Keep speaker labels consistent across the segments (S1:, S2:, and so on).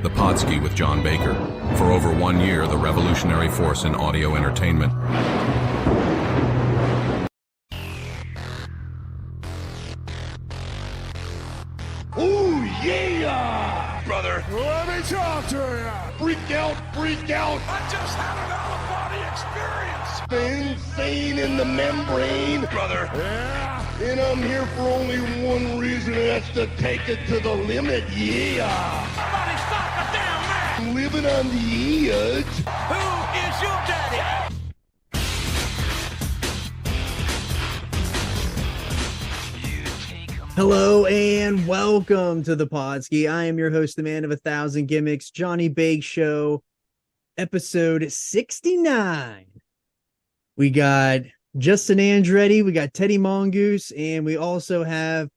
S1: the Podski with John Baker. For over 1 year, the revolutionary force in audio entertainment.
S2: Ooh, yeah!
S3: Brother,
S2: Let me talk to you! Freak out, freak out!
S3: I just had an out-of-body experience!
S2: The insane in the membrane!
S3: Brother!
S2: Yeah! And I'm here for only one reason, and that's to take it to the limit, yeah!
S3: Somebody stop the damn man!
S2: I'm living on the edge.
S3: Who is your daddy?
S4: Hello and welcome to the Podski. I am your host, the man of 1,000 gimmicks, Johnny Bake Show, episode 69. We got Justin Andretti, we got Teddy Mongoose, and we also have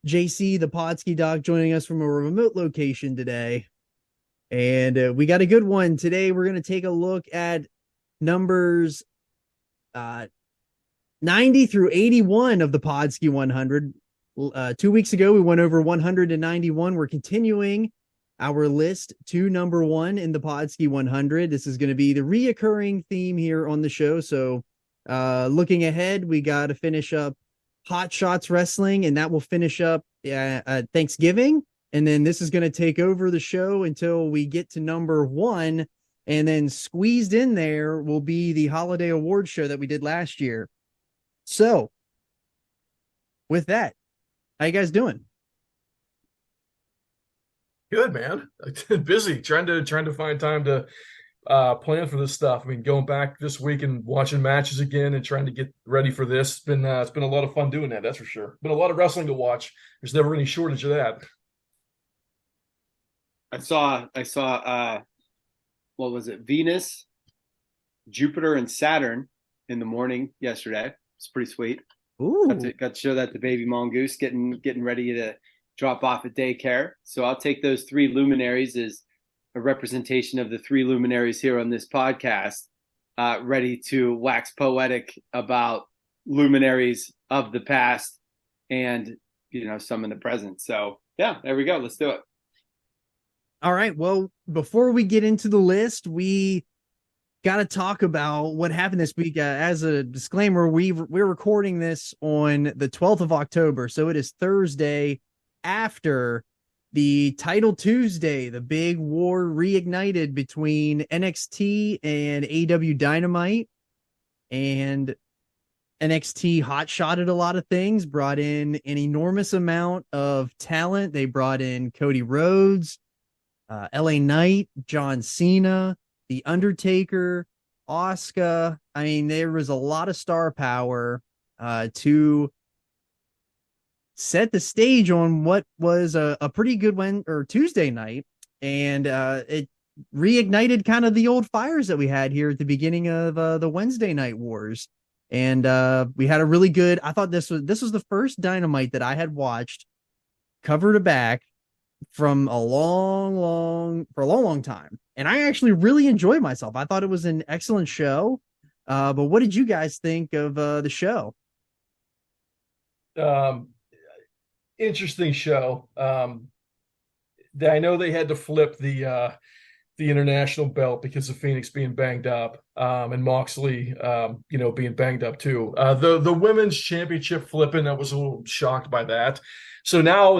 S4: JC, the Podski doc, joining us from a remote location today. And we got a good one. Today we're going to take a look at numbers 90 through 81 of the Podski 100. 2 weeks ago, we went over 191. We're continuing our list to number one in the Podski 100. This is going to be the reoccurring theme here on the show. So looking ahead, we got to finish up Hot Shots Wrestling, and that will finish up Thanksgiving. And then this is going to take over the show until we get to number one. And then squeezed in there will be the Holiday Awards show that we did last year. So with that, how you guys doing?
S5: Good, man. Busy trying to find time to plan for this stuff. I mean, going back this week and watching matches again and trying to get ready for this. It's been a lot of fun doing that. That's for sure. Been a lot of wrestling to watch. There's never any shortage of that.
S6: I saw what was it? Venus, Jupiter, and Saturn in the morning yesterday. It's pretty sweet.
S4: Ooh.
S6: Got to show that to baby Mongoose getting ready to drop off at daycare. So I'll take those three luminaries as a representation of the three luminaries here on this podcast, ready to wax poetic about luminaries of the past and, some in the present. So yeah, there we go. Let's do it.
S4: All right. Well, before we get into the list, we got to talk about what happened this week. As a disclaimer, we're recording this on the 12th of October. So it is Thursday after the Title Tuesday, the big war reignited between NXT and AEW Dynamite. And NXT hot-shotted a lot of things, brought in an enormous amount of talent. They brought in Cody Rhodes, LA Knight, John Cena, The Undertaker, Asuka. I mean, there was a lot of star power to set the stage on what was a pretty good Tuesday night. And it reignited kind of the old fires that we had here at the beginning of the Wednesday night wars. And we had a really good, I thought this was the first Dynamite that I had watched cover to back from a long time. And I actually really enjoyed myself. I thought it was an excellent show. But what did you guys think of the show?
S5: Interesting show. I know they had to flip the international belt because of Phoenix being banged up, and Moxley, being banged up too. The women's championship flipping, I was a little shocked by that. So now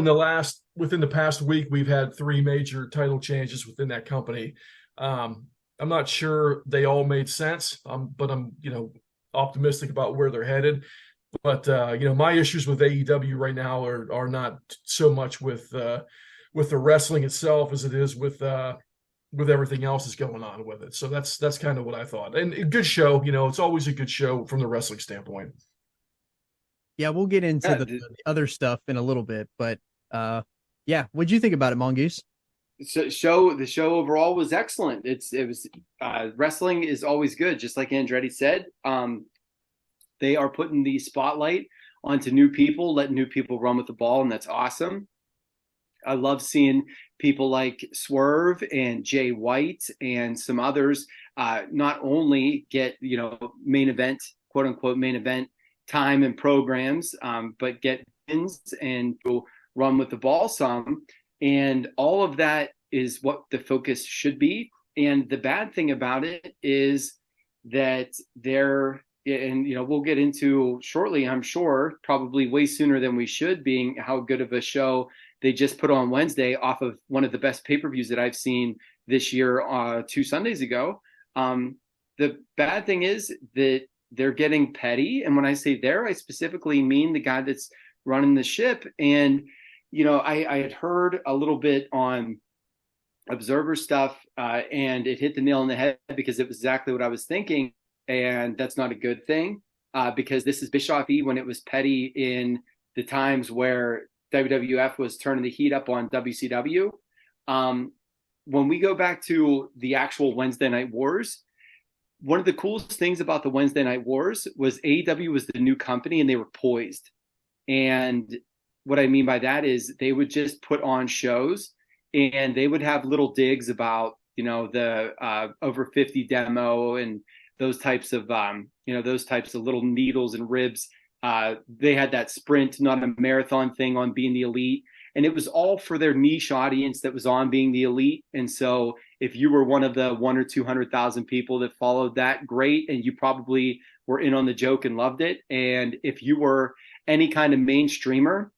S5: within the past week, we've had three major title changes within that company. I'm not sure they all made sense, but I'm, optimistic about where they're headed. But, my issues with AEW right now are not so much with the wrestling itself as it is with everything else that's going on with it. So that's kind of what I thought. And a good show, it's always a good show from the wrestling standpoint.
S4: Yeah, we'll get into the other stuff in a little bit, but what'd you think about it, Mongoose?
S6: The show overall was excellent. It was wrestling is always good, just like Andretti said. They are putting the spotlight onto new people, letting new people run with the ball, and that's awesome. I love seeing people like Swerve and Jay White and some others not only get main event, quote unquote main event time and programs, but get wins and go run with the ball some. And all of that is what the focus should be. And the bad thing about it is that and we'll get into shortly, I'm sure, probably way sooner than we should, being how good of a show they just put on Wednesday off of one of the best pay-per-views that I've seen this year, 2 Sundays ago. The bad thing is that they're getting petty. And when I say I specifically mean the guy that's running the ship. And, I had heard a little bit on Observer stuff, and it hit the nail on the head because it was exactly what I was thinking. And that's not a good thing, because this is Bischoff E when it was petty in the times where WWF was turning the heat up on WCW. When we go back to the actual Wednesday Night Wars, one of the coolest things about the Wednesday Night Wars was AEW was the new company and they were poised. And what I mean by that is they would just put on shows and they would have little digs about, the over 50 demo and those types of little needles and ribs. They had that sprint, not a marathon thing on being the elite. And it was all for their niche audience that was on being the elite. And so if you were one of the 100 or 200,000 people that followed that, great. And you probably were in on the joke and loved it. And if you were any kind of mainstreamer,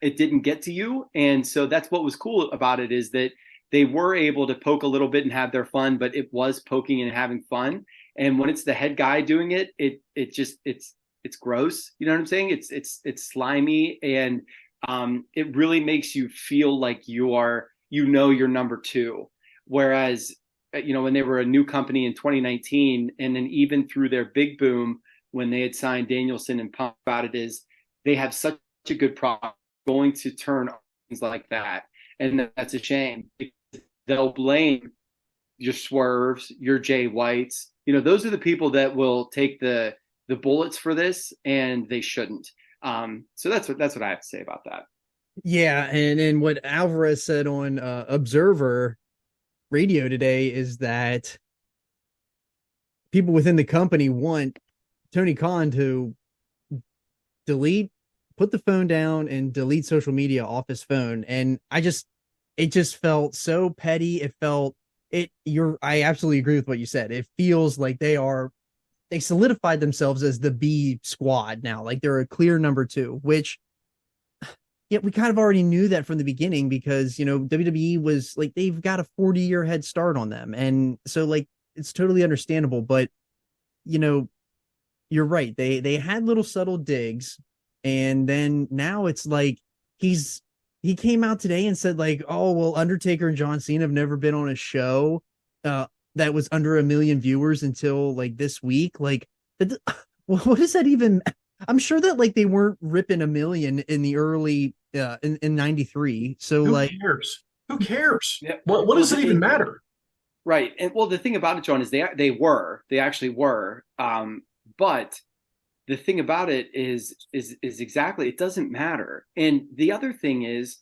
S6: it didn't get to you. And so that's what was cool about it, is that they were able to poke a little bit and have their fun, but it was poking and having fun. And when it's the head guy doing it, it's gross. You know what I'm saying? It's slimy, and it really makes you feel like you're number two. Whereas, when they were a new company in 2019, and then even through their big boom when they had signed Danielson and Punk, about it is they have such a good product going to turn things like that. And that's a shame. They'll blame your Swerves, your Jay Whites. Those are the people that will take the bullets for this, and they shouldn't. So that's what I have to say about that.
S4: Yeah, and what Alvarez said on Observer Radio today is that people within the company want Tony Khan to put the phone down and delete social media off his phone. And it just felt so petty. I absolutely agree with what you said. It feels like they solidified themselves as the B squad now. Like they're a clear number two, which we kind of already knew that from the beginning, because, WWE was like, they've got a 40-year head start on them. And so like, it's totally understandable, but you're right. They had little subtle digs, and then now it's like he came out today and said like, oh, well, Undertaker and John Cena have never been on a show that was under 1 million viewers until like this week. Like, what does that even? I'm sure that like they weren't ripping 1 million in the early in 93. So
S5: who cares?
S6: Yeah.
S5: What does it even matter?
S6: Right. And well, the thing about it, John, is they actually were. But the thing about it is exactly, it doesn't matter. And the other thing is,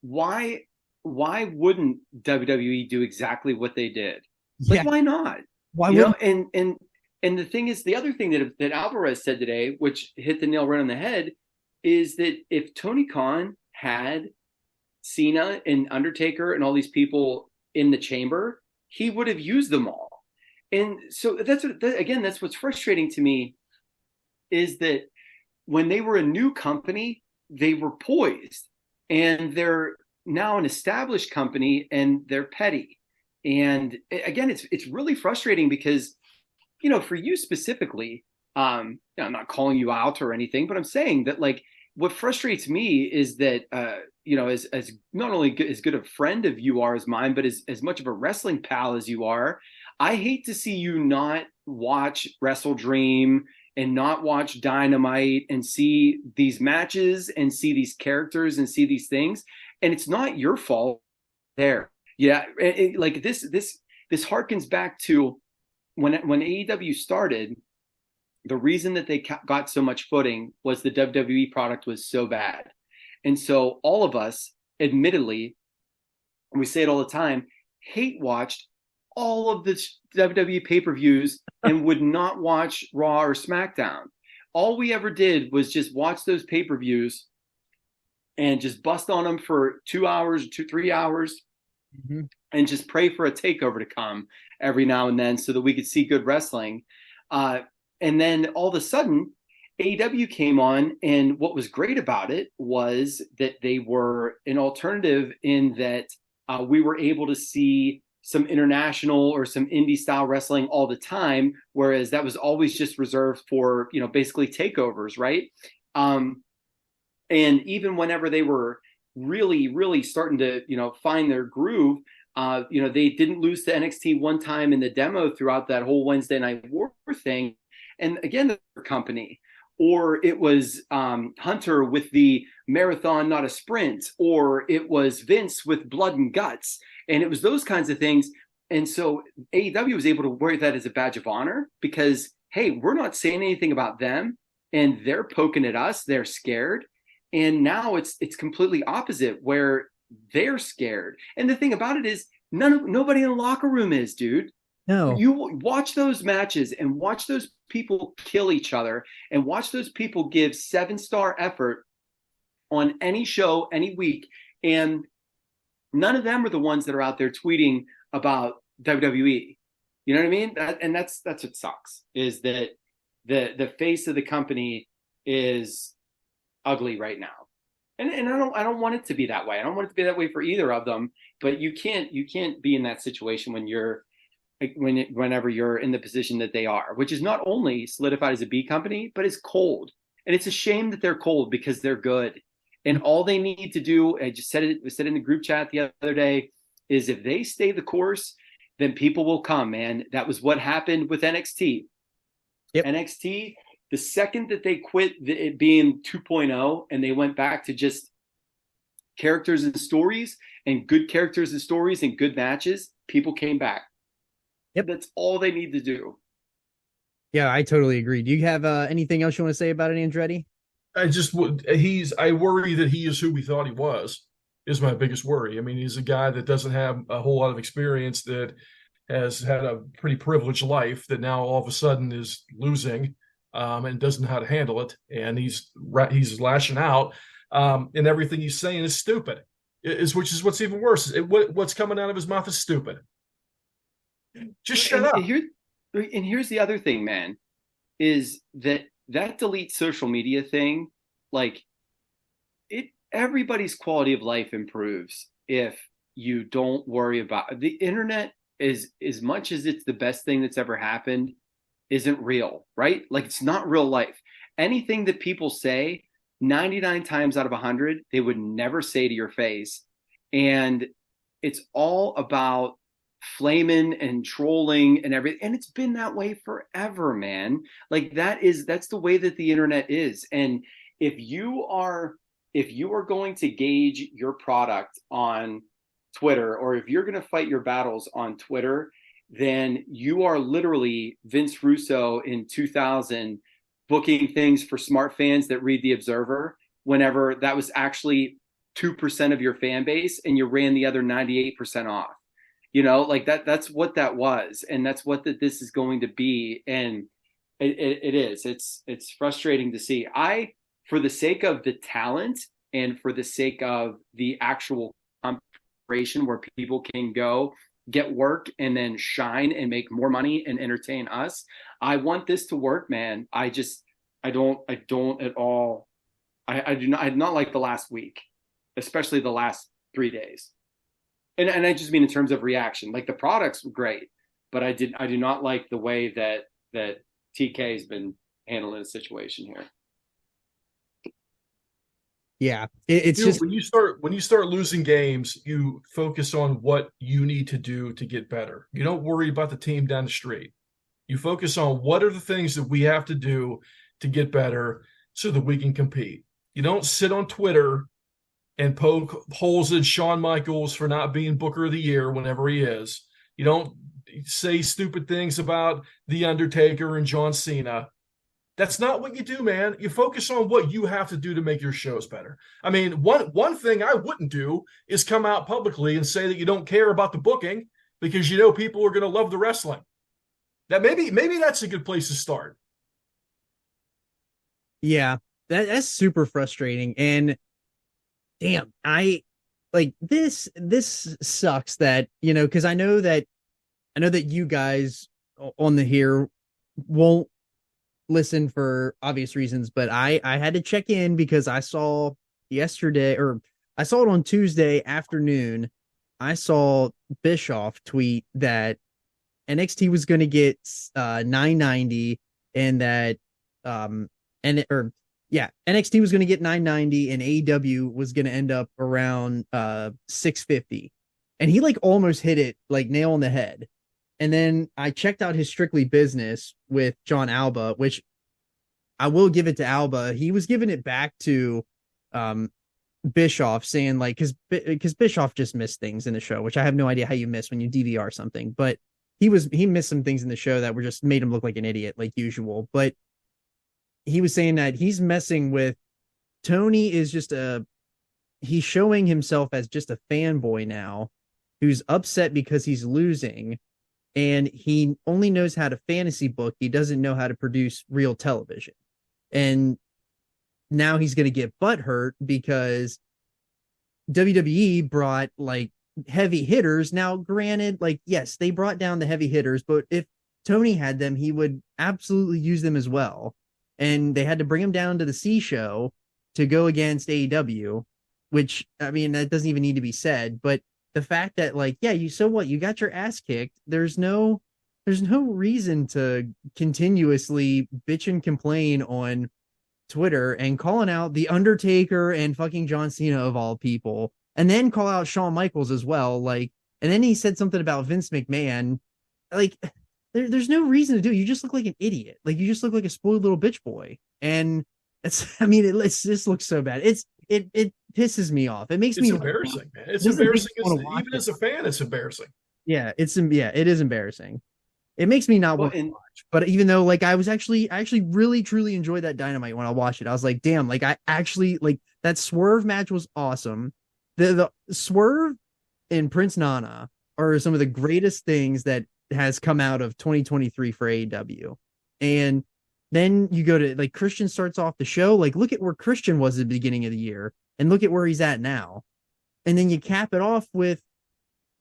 S6: why wouldn't WWE do exactly what they did? Like, why not?
S4: Why wouldn't?
S6: And the thing is, the other thing that Alvarez said today, which hit the nail right on the head, is that if Tony Khan had Cena and Undertaker and all these people in the chamber, he would have used them all. And so that's what's frustrating to me, is that when they were a new company, they were poised, and they're now an established company and they're petty. And again, it's really frustrating because, for you specifically, I'm not calling you out or anything, but I'm saying that like, what frustrates me is that, as not only as good a friend of you are as mine, but as much of a wrestling pal as you are, I hate to see you not watch Wrestle Dream and not watch Dynamite and see these matches and see these characters and see these things. And it's not your fault there. Yeah. Like this harkens back to when AEW started. The reason that they got so much footing was the WWE product was so bad. And so all of us, admittedly, and we say it all the time, hate watched all of the WWE pay-per-views and would not watch Raw or SmackDown. All we ever did was just watch those pay-per-views and just bust on them for 2 hours, 3 hours,
S4: Mhm.
S6: and just pray for a takeover to come every now and then so that we could see good wrestling. And then all of a sudden, AEW came on, and what was great about it was that they were an alternative in that we were able to see some international or some indie style wrestling all the time, whereas that was always just reserved for, basically takeovers, right? And even whenever they were really, really starting to, find their groove, they didn't lose to NXT one time in the demo throughout that whole Wednesday Night War thing. And again, the company, or it was Hunter with the marathon, not a sprint, or it was Vince with blood and guts. And it was those kinds of things. And so AEW was able to wear that as a badge of honor because, hey, we're not saying anything about them and they're poking at us. They're scared. And now it's completely opposite where they're scared. And the thing about it is nobody in the locker room is, dude.
S4: No.
S6: You watch those matches and watch those people kill each other and watch those people give 7-star effort on any show, any week. And none of them are the ones that are out there tweeting about WWE. You know what I mean? And that's what sucks, is that the face of the company is ugly right now. And I don't want it to be that way. I don't want it to be that way for either of them, but you can't be in that situation whenever you're in the position that they are, which is not only solidified as a B company, but it's cold. And it's a shame that they're cold because they're good. And all they need to do, I just said it in the group chat the other day, is if they stay the course, then people will come, man. That was what happened with NXT.
S4: Yep.
S6: NXT, the second that they quit it being 2.0 and they went back to just characters and stories and good characters and stories and good matches, people came back.
S4: Yep.
S6: That's all they need to do.
S4: Yeah, I totally agree. Do you have anything else you want to say about it, Andretti?
S5: I worry that he is who we thought he was, is my biggest worry. I mean, he's a guy that doesn't have a whole lot of experience, that has had a pretty privileged life, that now all of a sudden is losing and doesn't know how to handle it. And he's lashing out, and everything he's saying is stupid, which is what's even worse. What's coming out of his mouth is stupid. Just shut up.
S6: And here's the other thing, man, is that delete social media thing, like everybody's quality of life improves if you don't worry about the internet. Is as much as it's the best thing that's ever happened, isn't real, right? Like, it's not real life. Anything that people say 99 times out of 100, they would never say to your face. And it's all about flaming and trolling and everything. And it's been that way forever, man. Like, that's the way that the internet is. And if you are going to gauge your product on Twitter, or if you're going to fight your battles on Twitter, then you are literally Vince Russo in 2000 booking things for smart fans that read the Observer, whenever that was actually 2% of your fan base and you ran the other 98% off. Like that's what that was. And that's what this is going to be. And it is. It's frustrating to see. For the sake of the talent and for the sake of the actual operation where people can go get work and then shine and make more money and entertain us, I want this to work, man. I don't at all. I do not like the last week, especially the last 3 days. And I just mean in terms of reaction. Like, the products were great, but I do not like the way that TK has been handling the situation here.
S4: Yeah, it's just
S5: when you start losing games, you focus on what you need to do to get better. You don't worry about the team down the street. You focus on what are the things that we have to do to get better so that we can compete. You don't sit on Twitter and poke holes in Shawn Michaels for not being Booker of the Year whenever he is. You don't say stupid things about The Undertaker and John Cena. That's not what you do, man. You focus on what you have to do to make your shows better. I mean, one thing I wouldn't do is come out publicly and say that you don't care about the booking because people are going to love the wrestling. That maybe that's a good place to start.
S4: Yeah, that's super frustrating. And damn, like this sucks that, because I know that you guys on the here won't listen for obvious reasons, but I had to check in because I saw yesterday, or I saw it on Tuesday afternoon. I saw Bischoff tweet that NXT was going to get 990, and that NXT was going to get 990 and AEW was going to end up around 650. And he like almost hit it like nail on the head. And then I checked out his Strictly Business with John Alba, which I will give it to Alba. He was giving it back to Bischoff, saying like, because Bischoff just missed things in the show, which I have no idea how you miss when you DVR something, but he missed some things in the show that were just made him look like an idiot, like usual. But he was saying that he's messing with Tony is just he's showing himself as just a fanboy now who's upset because he's losing, and he only knows how to fantasy book. He doesn't know how to produce real television. And now he's going to get butthurt because WWE brought like heavy hitters. Now, granted, like, yes, they brought down the heavy hitters, but if Tony had them, he would absolutely use them as well. And they had to bring him down to the C show to go against AEW, which, I mean, that doesn't even need to be said. But the fact that, like, yeah, so what? You got your ass kicked. There's no reason to continuously bitch and complain on Twitter and calling out The Undertaker and fucking John Cena of all people, and then call out Shawn Michaels as well. Like, and then he said something about Vince McMahon. Like, there's no reason to do it. You just look like an idiot. Like, you just look like a spoiled little bitch boy. And it just looks so bad. It pisses me off. It makes me
S5: embarrassing, man. It's embarrassing. Even as a fan, it's embarrassing.
S4: Yeah, it is embarrassing. It makes me not want to watch. But even though, like, I actually really truly enjoyed that Dynamite when I watched it. I was like, damn, like, I actually, like, that Swerve match was awesome. The Swerve and Prince Nana are some of the greatest things that has come out of 2023 for AEW. And then you go to, like, Christian starts off the show. Like, look at where Christian was at the beginning of the year and look at where he's at now. And then you cap it off with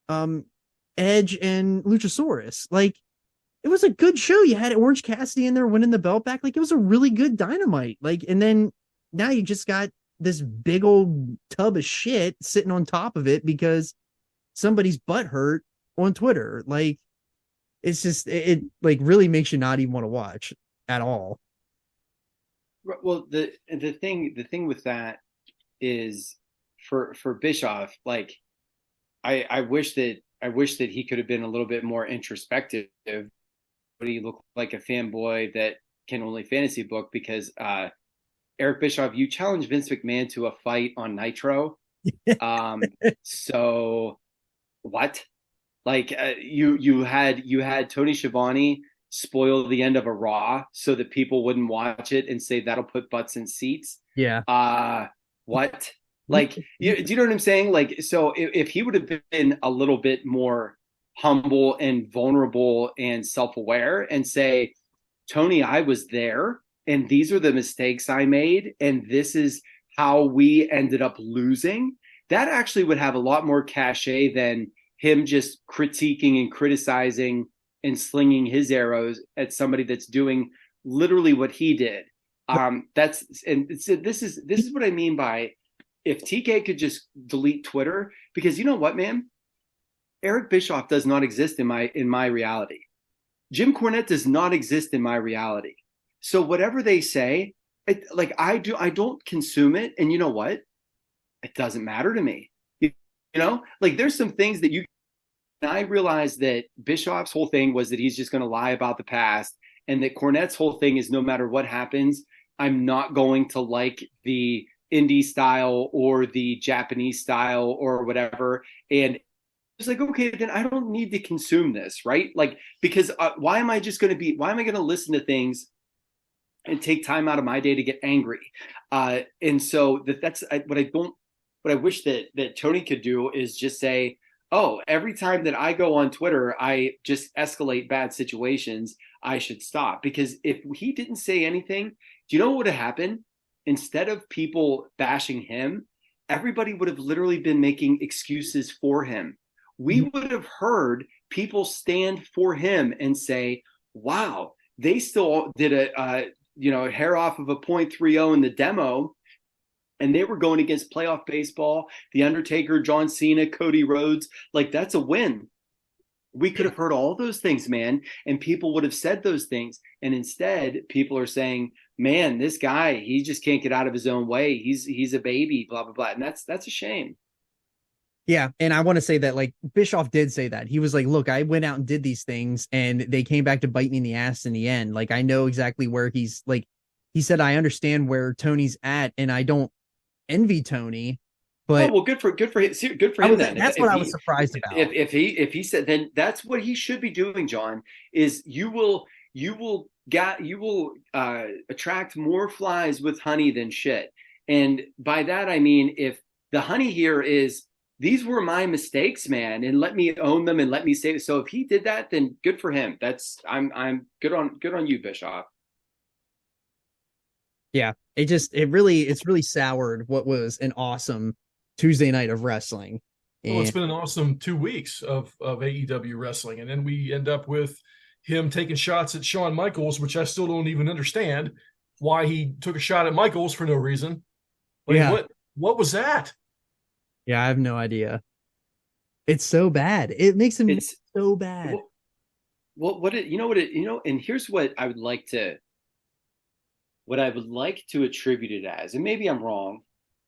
S4: Edge and Luchasaurus. Like, it was a good show. You had Orange Cassidy in there winning the belt back. Like, it was a really good Dynamite. Like, and then now you just got this big old tub of shit sitting on top of it because somebody's butt hurt on Twitter. Like, it's just, it like really makes you not even want to watch at all.
S6: Well, the thing with that is for Bischoff, like, I wish that he could have been a little bit more introspective. But he looked like a fanboy that can only fantasy book because Eric Bischoff, you challenged Vince McMahon to a fight on Nitro. So what? Like, you had Tony Schiavone spoil the end of a Raw so that people wouldn't watch it and say that'll put butts in seats.
S4: Yeah.
S6: What? Like, do you know what I'm saying? Like, so if he would have been a little bit more humble and vulnerable and self-aware and say, Tony, I was there and these are the mistakes I made and this is how we ended up losing, that actually would have a lot more cachet than him just critiquing and criticizing and slinging his arrows at somebody that's doing literally what he did. This is what I mean by, if TK could just delete Twitter, because you know what, man? Eric Bischoff does not exist in my reality. Jim Cornette does not exist in my reality. So whatever they say, I don't consume it. And you know what? It doesn't matter to me. You know, like, there's some things that and I realized that Bischoff's whole thing was that he's just going to lie about the past, and that Cornette's whole thing is no matter what happens, I'm not going to like the indie style or the Japanese style or whatever. And it's like, okay, then I don't need to consume this, right? Like, because why am I going to listen to things and take time out of my day to get angry? And so that's what I wish that Tony could do is just say, oh, every time that I go on Twitter, I just escalate bad situations, I should stop. Because if he didn't say anything, do you know what would have happened? Instead of people bashing him, everybody would have literally been making excuses for him. We would have heard people stand for him and say, wow, they still did a hair off of a .30 in the demo, and they were going against playoff baseball, The Undertaker, John Cena, Cody Rhodes. Like, that's a win. We could have heard all those things, man, and people would have said those things. And instead, people are saying, man, this guy, he just can't get out of his own way. He's a baby, blah, blah, blah. And that's a shame.
S4: Yeah. And I want to say that, like, Bischoff did say that. He was like, look, I went out and did these things and they came back to bite me in the ass in the end. Like, I know exactly where he's like, he said, I understand where Tony's at and I don't envy Tony. But
S6: well, good for him. Good for him. Then
S4: that's what I was surprised about.
S6: If he said, then that's what he should be doing, John. Is you will attract more flies with honey than shit. And by that I mean, if the honey here is, these were my mistakes, man, and let me own them and let me say it. So if he did that, then good for him. I'm good on you, Bischoff.
S4: Yeah, it's really soured what was an awesome Tuesday night of wrestling.
S5: Well, it's been an awesome 2 weeks of AEW wrestling. And then we end up with him taking shots at Shawn Michaels, which I still don't even understand why he took a shot at Michaels for no reason. Like,
S4: yeah.
S5: What was that?
S4: Yeah, I have no idea. It's so bad. It makes him so bad.
S6: And here's what I would like to attribute it as, and maybe I'm wrong.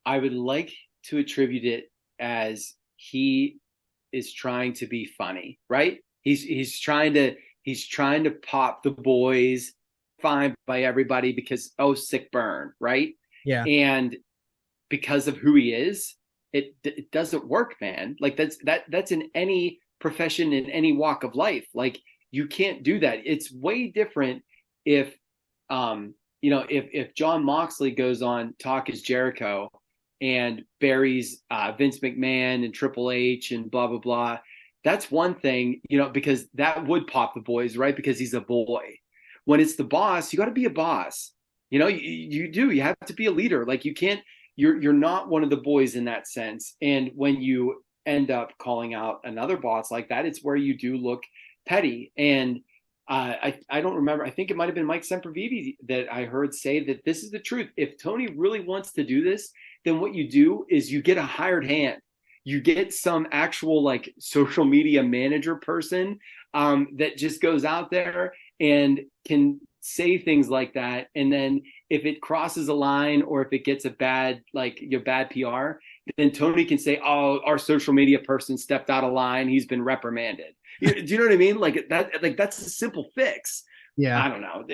S6: I would like to attribute it as he is trying to be funny, right? He's trying to pop the boys, fine by everybody because, oh, sick burn, right?
S4: Yeah.
S6: And because of who he is, it doesn't work, man. Like that's in any profession, in any walk of life. Like, you can't do that. It's way different if John Moxley goes on Talk is Jericho and buries Vince McMahon and Triple H and blah, blah, blah. That's one thing, because that would pop the boys, right? Because he's a boy. When it's the boss, you got to be a boss. You have to be a leader. Like, you can't, you're not one of the boys in that sense. And when you end up calling out another boss like that, it's where you do look petty. And I don't remember. I think it might have been Mike Sempervive that I heard say that this is the truth. If Tony really wants to do this, then what you do is you get a hired hand. You get some actual like social media manager person that just goes out there and can say things like that. And then if it crosses a line or if it gets a bad PR, then Tony can say, oh, our social media person stepped out of line. He's been reprimanded. Do you know what I mean? Like that, that's a simple fix.
S4: Yeah.
S6: I don't know.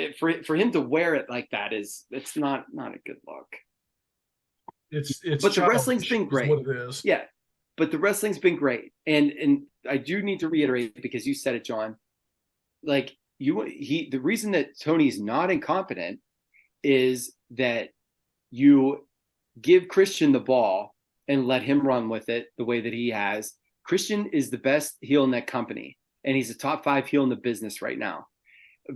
S6: For him to wear it like that it's not a good look. But the wrestling's been great.
S5: What it is.
S6: Yeah. But the wrestling's been great. And I do need to reiterate, because you said it, John, like the reason that Tony's not incompetent is that you give Christian the ball and let him run with it the way that he has. Christian is the best heel in that company, and he's a top 5 heel in the business right now.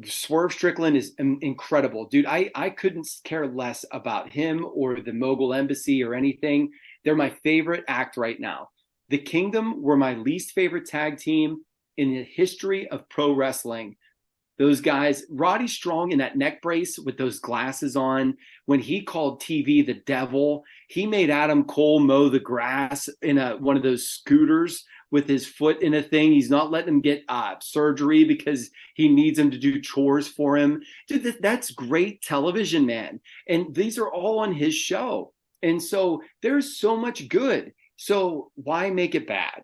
S6: Swerve Strickland is incredible. Dude, I couldn't care less about him or the Mogul Embassy or anything. They're my favorite act right now. The Kingdom were my least favorite tag team in the history of pro wrestling. Those guys, Roddy Strong in that neck brace with those glasses on, when he called TV the devil, he made Adam Cole mow the grass in one of those scooters with his foot in a thing. He's not letting him get surgery because he needs him to do chores for him. Dude, that's great television, man. And these are all on his show. And so there's so much good. So why make it bad?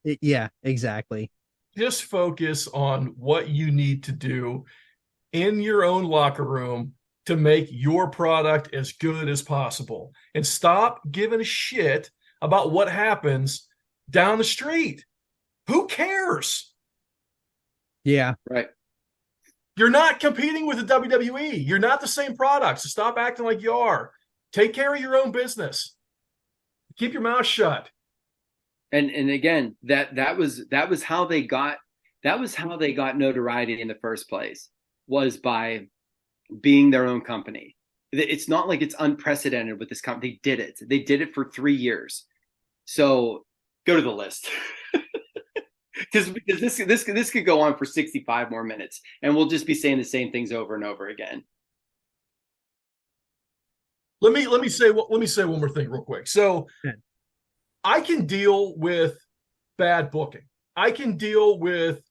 S4: Yeah, exactly.
S5: Just focus on what you need to do in your own locker room to make your product as good as possible. And stop giving a shit about what happens down the street. Who cares?
S4: Yeah.
S6: Right.
S5: You're not competing with the WWE. You're not the same product. So stop acting like you are. Take care of your own business. Keep your mouth shut.
S6: And again, that was how they got notoriety in the first place, was by being their own company. It's not like it's unprecedented with this company. They did it for 3 years. So go to the list. because this could go on for 65 more minutes, and we'll just be saying the same things over and over again.
S5: Let me say one more thing real quick. So I can deal with bad booking. I can deal with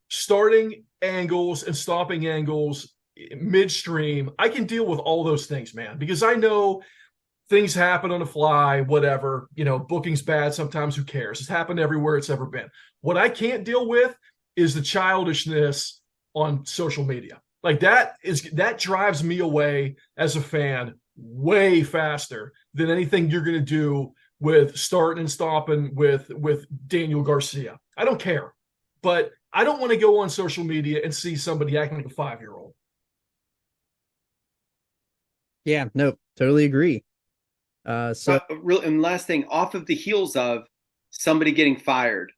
S5: starting angles and stopping angles midstream. I can deal with all those things, man, because I know things happen on the fly, whatever, booking's bad sometimes, who cares? It's happened everywhere it's ever been. What I can't deal with is the childishness on social media. Like that drives me away as a fan way faster than anything you're going to do with starting and stopping with Daniel Garcia. I don't care, but I don't want to go on social media and see somebody acting like a 5-year-old.
S4: Yeah, no, totally agree. And
S6: last thing, off of the heels of somebody getting fired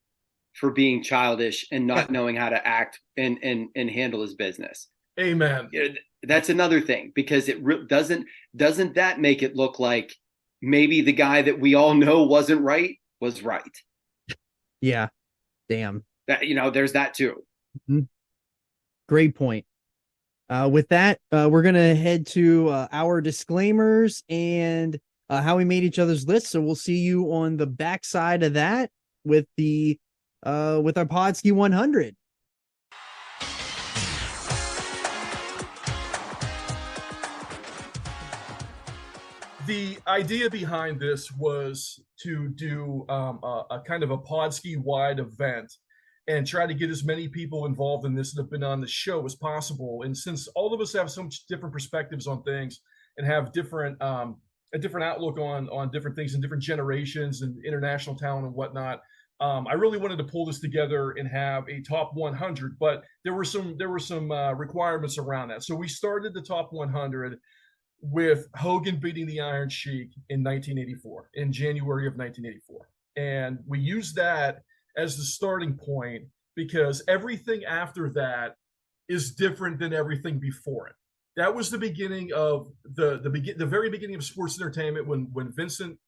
S6: for being childish and not knowing how to act and handle his business.
S5: Amen.
S6: That's another thing, because it doesn't that make it look like maybe the guy that we all know wasn't right was right.
S4: Yeah. Damn.
S6: That, there's that too.
S4: Mm-hmm. Great point. With that, we're going to head to our disclaimers and how we made each other's lists. So we'll see you on the backside of that with our Podski 100.
S5: The idea behind this was to do a kind of a Podski-wide event and try to get as many people involved in this that have been on the show as possible. And since all of us have so much different perspectives on things and have different a different outlook on different things and different generations and international talent and whatnot, I really wanted to pull this together and have a top 100. But there were some requirements around that. So we started the top 100 with Hogan beating the Iron Sheik in 1984, in January of 1984. And we used that as the starting point because everything after that is different than everything before it. That was the beginning of the very beginning of sports entertainment when Vincent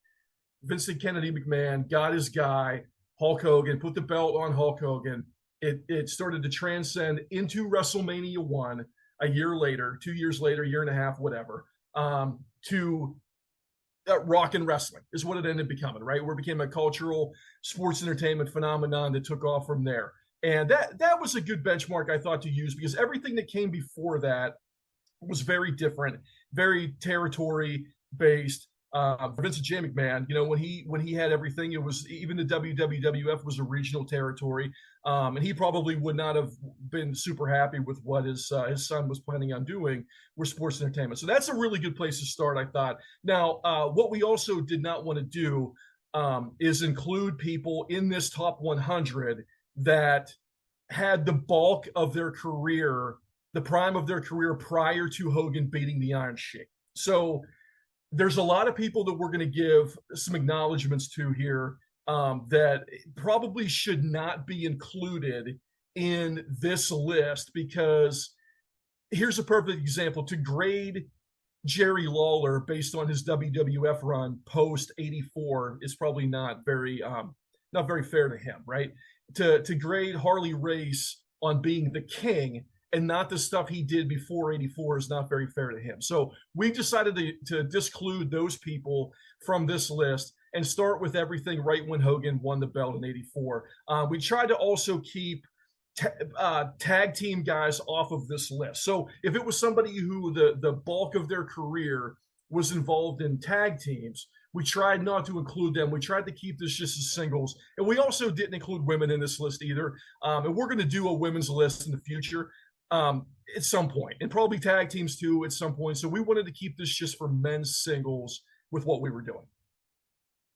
S5: Kennedy McMahon got his guy, Hulk Hogan, put the belt on Hulk Hogan. It started to transcend into WrestleMania 1 a year later, 2 years later, year and a half, whatever. To rock and wrestling is what it ended up becoming, right? Where it became a cultural sports entertainment phenomenon that took off from there. And that was a good benchmark, I thought, to use, because everything that came before that was very different, very territory based. Vincent J. McMahon, when he had everything, it was even the WWF was a regional territory, and he probably would not have been super happy with what his son was planning on doing with sports entertainment. So that's a really good place to start, I thought. Now, what we also did not want to do is include people in this top 100 that had the bulk of their career, the prime of their career prior to Hogan beating the Iron Sheik. So there's a lot of people that we're going to give some acknowledgments to here that probably should not be included in this list, because here's a perfect example. To grade Jerry Lawler based on his WWF run post 84 is probably not very fair to him, right? To grade Harley Race on being the king and not the stuff he did before 84 is not very fair to him. So we decided to disclude those people from this list and start with everything right when Hogan won the belt in 84. We tried to also keep tag team guys off of this list. So if it was somebody who the bulk of their career was involved in tag teams, we tried not to include them. We tried to keep this just as singles. And we also didn't include women in this list either. And we're going to do a women's list in the future at some point, and probably tag teams too at some point. So we wanted to keep this just for men's singles with what we were doing.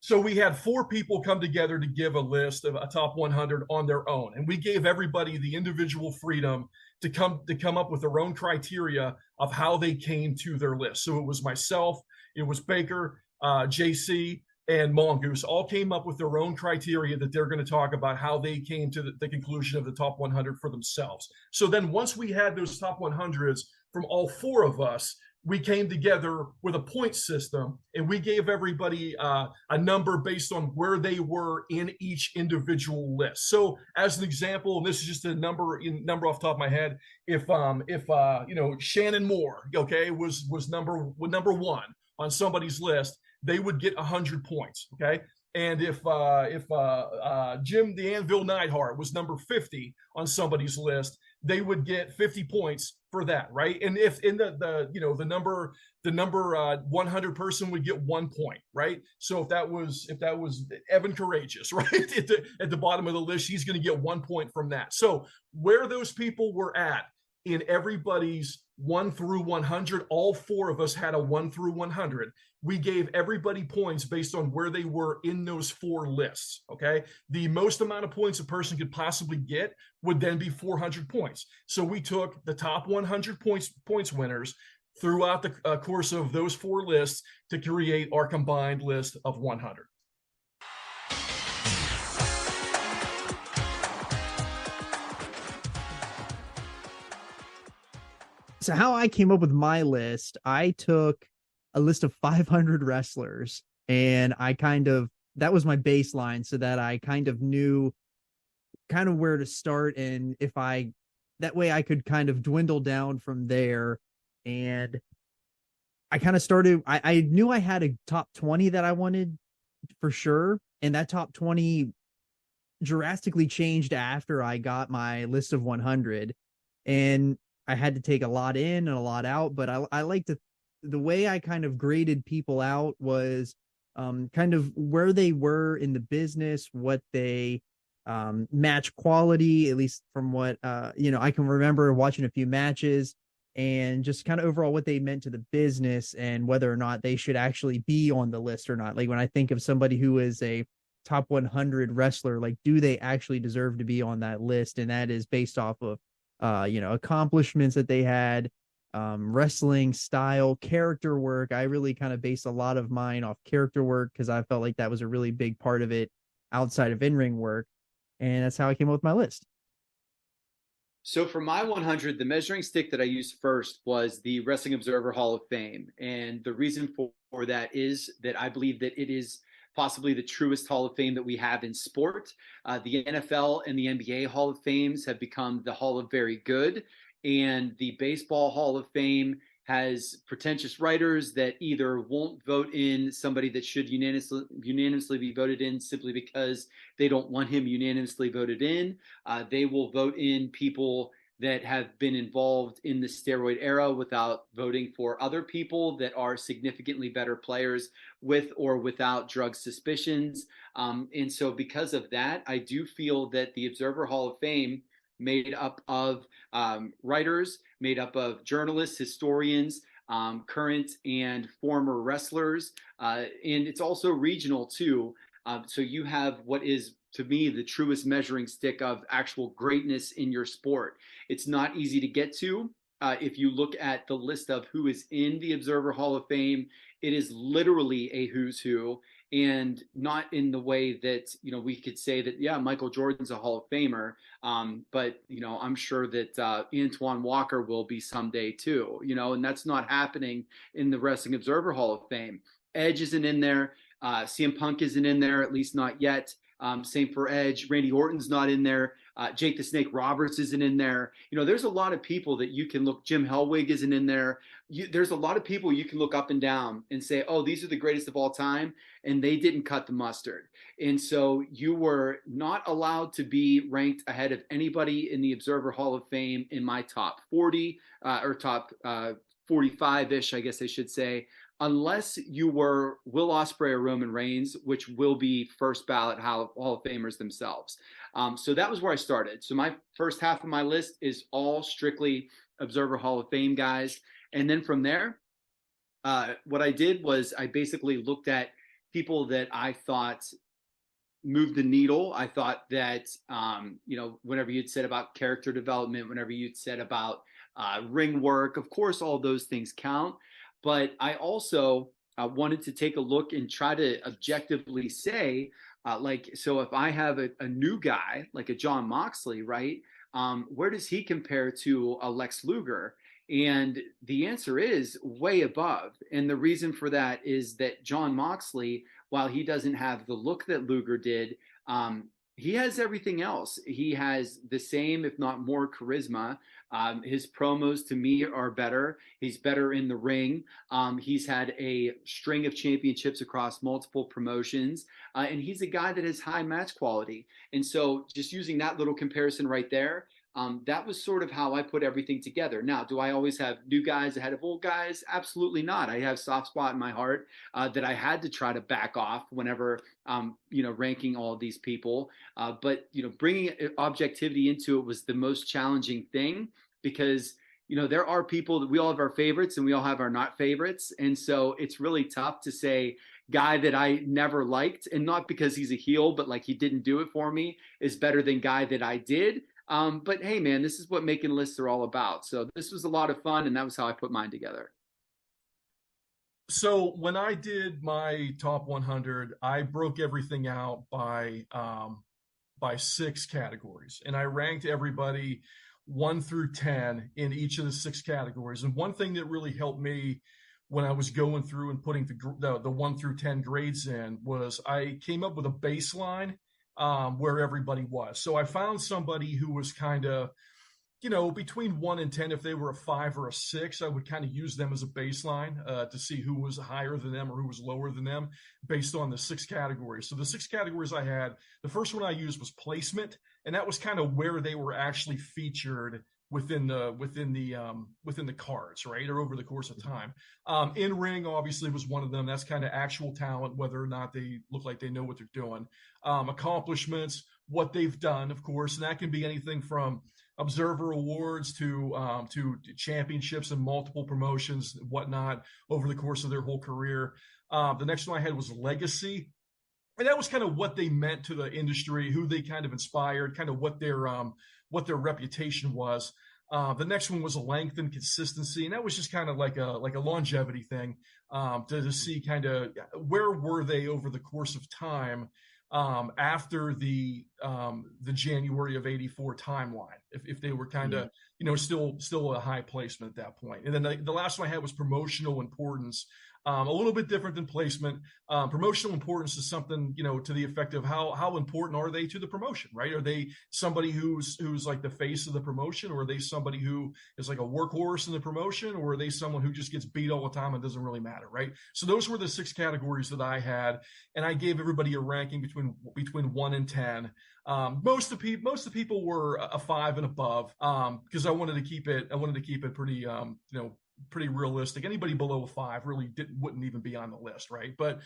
S5: So we had 4 people come together to give a list of a top 100 on their own. And we gave everybody the individual freedom to come up with their own criteria of how they came to their list. So it was myself, it was Baker, JC, and Mongoose all came up with their own criteria that they're going to talk about how they came to the conclusion of the top 100 for themselves. So then once we had those top 100s from all 4 of us, we came together with a point system, and we gave everybody a number based on where they were in each individual list. So as an example, and this is just a number off the top of my head, if Shannon Moore, okay, was number one on somebody's list, they would get 100 points, okay? And if Jim the Anvil Neidhart was number 50 on somebody's list, they would get 50 points for that, right? And if in the number 100 person would get 1 point, right? So if that was Evan Courageous, right, at the bottom of the list, he's going to get 1 point from that. So where those people were at in everybody's 1 through 100, all four of us had a 1 through 100. We gave everybody points based on where they were in those four lists, okay? The most amount of points a person could possibly get would then be 400 points. So we took the top 100 points winners throughout the course of those four lists to create our combined list of 100.
S4: So how I came up with my list, I took a list of 500 wrestlers, and that was my baseline, so that I kind of knew kind of where to start, and that way I could kind of dwindle down from there. And I kind of started, I knew I had a top 20 that I wanted for sure, and that top 20 drastically changed after I got my list of 100, and I had to take a lot in and a lot out. But I like the way I kind of graded people out was kind of where they were in the business, what they match quality, at least from what I can remember watching a few matches, and just kind of overall what they meant to the business and whether or not they should actually be on the list or not. Like when I think of somebody who is a top 100 wrestler, like do they actually deserve to be on that list? And that is based off of accomplishments that they had, wrestling style, character work. I really kind of based a lot of mine off character work because I felt like that was a really big part of it outside of in-ring work. And that's how I came up with my list.
S6: So for my 100, the measuring stick that I used first was the Wrestling Observer Hall of Fame. And the reason for that is that I believe that it is possibly the truest Hall of Fame that we have in sport. The NFL and the NBA Hall of Fames have become the Hall of Very Good. And the Baseball Hall of Fame has pretentious writers that either won't vote in somebody that should unanimously be voted in simply because they don't want him unanimously voted in. They will vote in people that have been involved in the steroid era without voting for other people that are significantly better players with or without drug suspicions. And so because of that, I do feel that the Observer Hall of Fame, made up of writers, made up of journalists, historians, current and former wrestlers, and it's also regional too. So you have what is, to me, the truest measuring stick of actual greatness in your sport. It's not easy to get to. If you look at the list of who is in the Observer Hall of Fame, it is literally a who's who, and not in the way that, we could say that, yeah, Michael Jordan's a Hall of Famer, but, I'm sure that Antoine Walker will be someday too, and that's not happening in the Wrestling Observer Hall of Fame. Edge isn't in there. CM Punk isn't in there, at least not yet. Same for Edge. Randy Orton's not in there. Jake the Snake Roberts isn't in there. There's a lot of people that you can look. Jim Hellwig isn't in there. There's a lot of people you can look up and down and say, oh, these are the greatest of all time, and they didn't cut the mustard. And so you were not allowed to be ranked ahead of anybody in the Observer Hall of Fame in my top 40 or top 45-ish, I guess I should say, unless you were Will Ospreay or Roman Reigns, which will be first ballot Hall of Famers themselves. So that was where I started. So my first half of my list is all strictly Observer Hall of Fame guys. And then from there, what I did was I basically looked at people that I thought moved the needle. I thought that, whenever you'd said about character development, whenever you'd said about ring work, of course, all those things count. But I also wanted to take a look and try to objectively say, so if I have a new guy, like a Jon Moxley, right, where does he compare to a Lex Luger? And the answer is way above. And the reason for that is that Jon Moxley, while he doesn't have the look that Luger did, he has everything else. He has the same, if not more, charisma. His promos to me are better. He's better in the ring. He's had a string of championships across multiple promotions. And he's a guy that has high match quality. And so just using that little comparison right there, that was sort of how I put everything together. Now, do I always have new guys ahead of old guys? Absolutely not. I have a soft spot in my heart that I had to try to back off whenever, ranking all of these people. But bringing objectivity into it was the most challenging thing because, there are people that we all have our favorites and we all have our not favorites. And so it's really tough to say guy that I never liked, and not because he's a heel, but like he didn't do it for me, is better than guy that I did. But hey, man, this is what making lists are all about. So this was a lot of fun, and that was how I put mine together.
S5: So when I did my top 100, I broke everything out by 6 categories, and I ranked everybody 1 through 10 in each of the 6 categories. And one thing that really helped me when I was going through and putting the 1 through 10 grades in was I came up with a baseline where everybody was. So I found somebody who was kind of, between 1 and 10. If they were a 5 or a 6, I would kind of use them as a baseline to see who was higher than them or who was lower than them based on the 6 categories. So the 6 categories I had, the first one I used was placement, and that was kind of where they were actually featured within the cards, right, or over the course of time. In ring obviously was one of them. That's kind of actual talent, whether or not they look like they know what they're doing. Accomplishments, what they've done, of course, and that can be anything from observer awards to championships and multiple promotions and whatnot over the course of their whole career. The next one I had was legacy. And that was kind of what they meant to the industry, who they kind of inspired, kind of what their reputation was. The next one was a length and consistency, and that was just kind of like a longevity thing to see kind of where were they over the course of time after the January of '84 timeline, if they were kind of still a high placement at that point. And then the last one I had was promotional importance. A little bit different than placement. Promotional importance is something, to the effect of how important are they to the promotion, right? Are they somebody who's like the face of the promotion, or are they somebody who is like a workhorse in the promotion, or are they someone who just gets beat all the time and doesn't really matter, right? So those were the 6 categories that I had, and I gave everybody a ranking between 1 and 10. Most of the people were a 5 and above, because I wanted to keep it pretty, pretty realistic. Anybody below a 5 really wouldn't even be on the list, right? But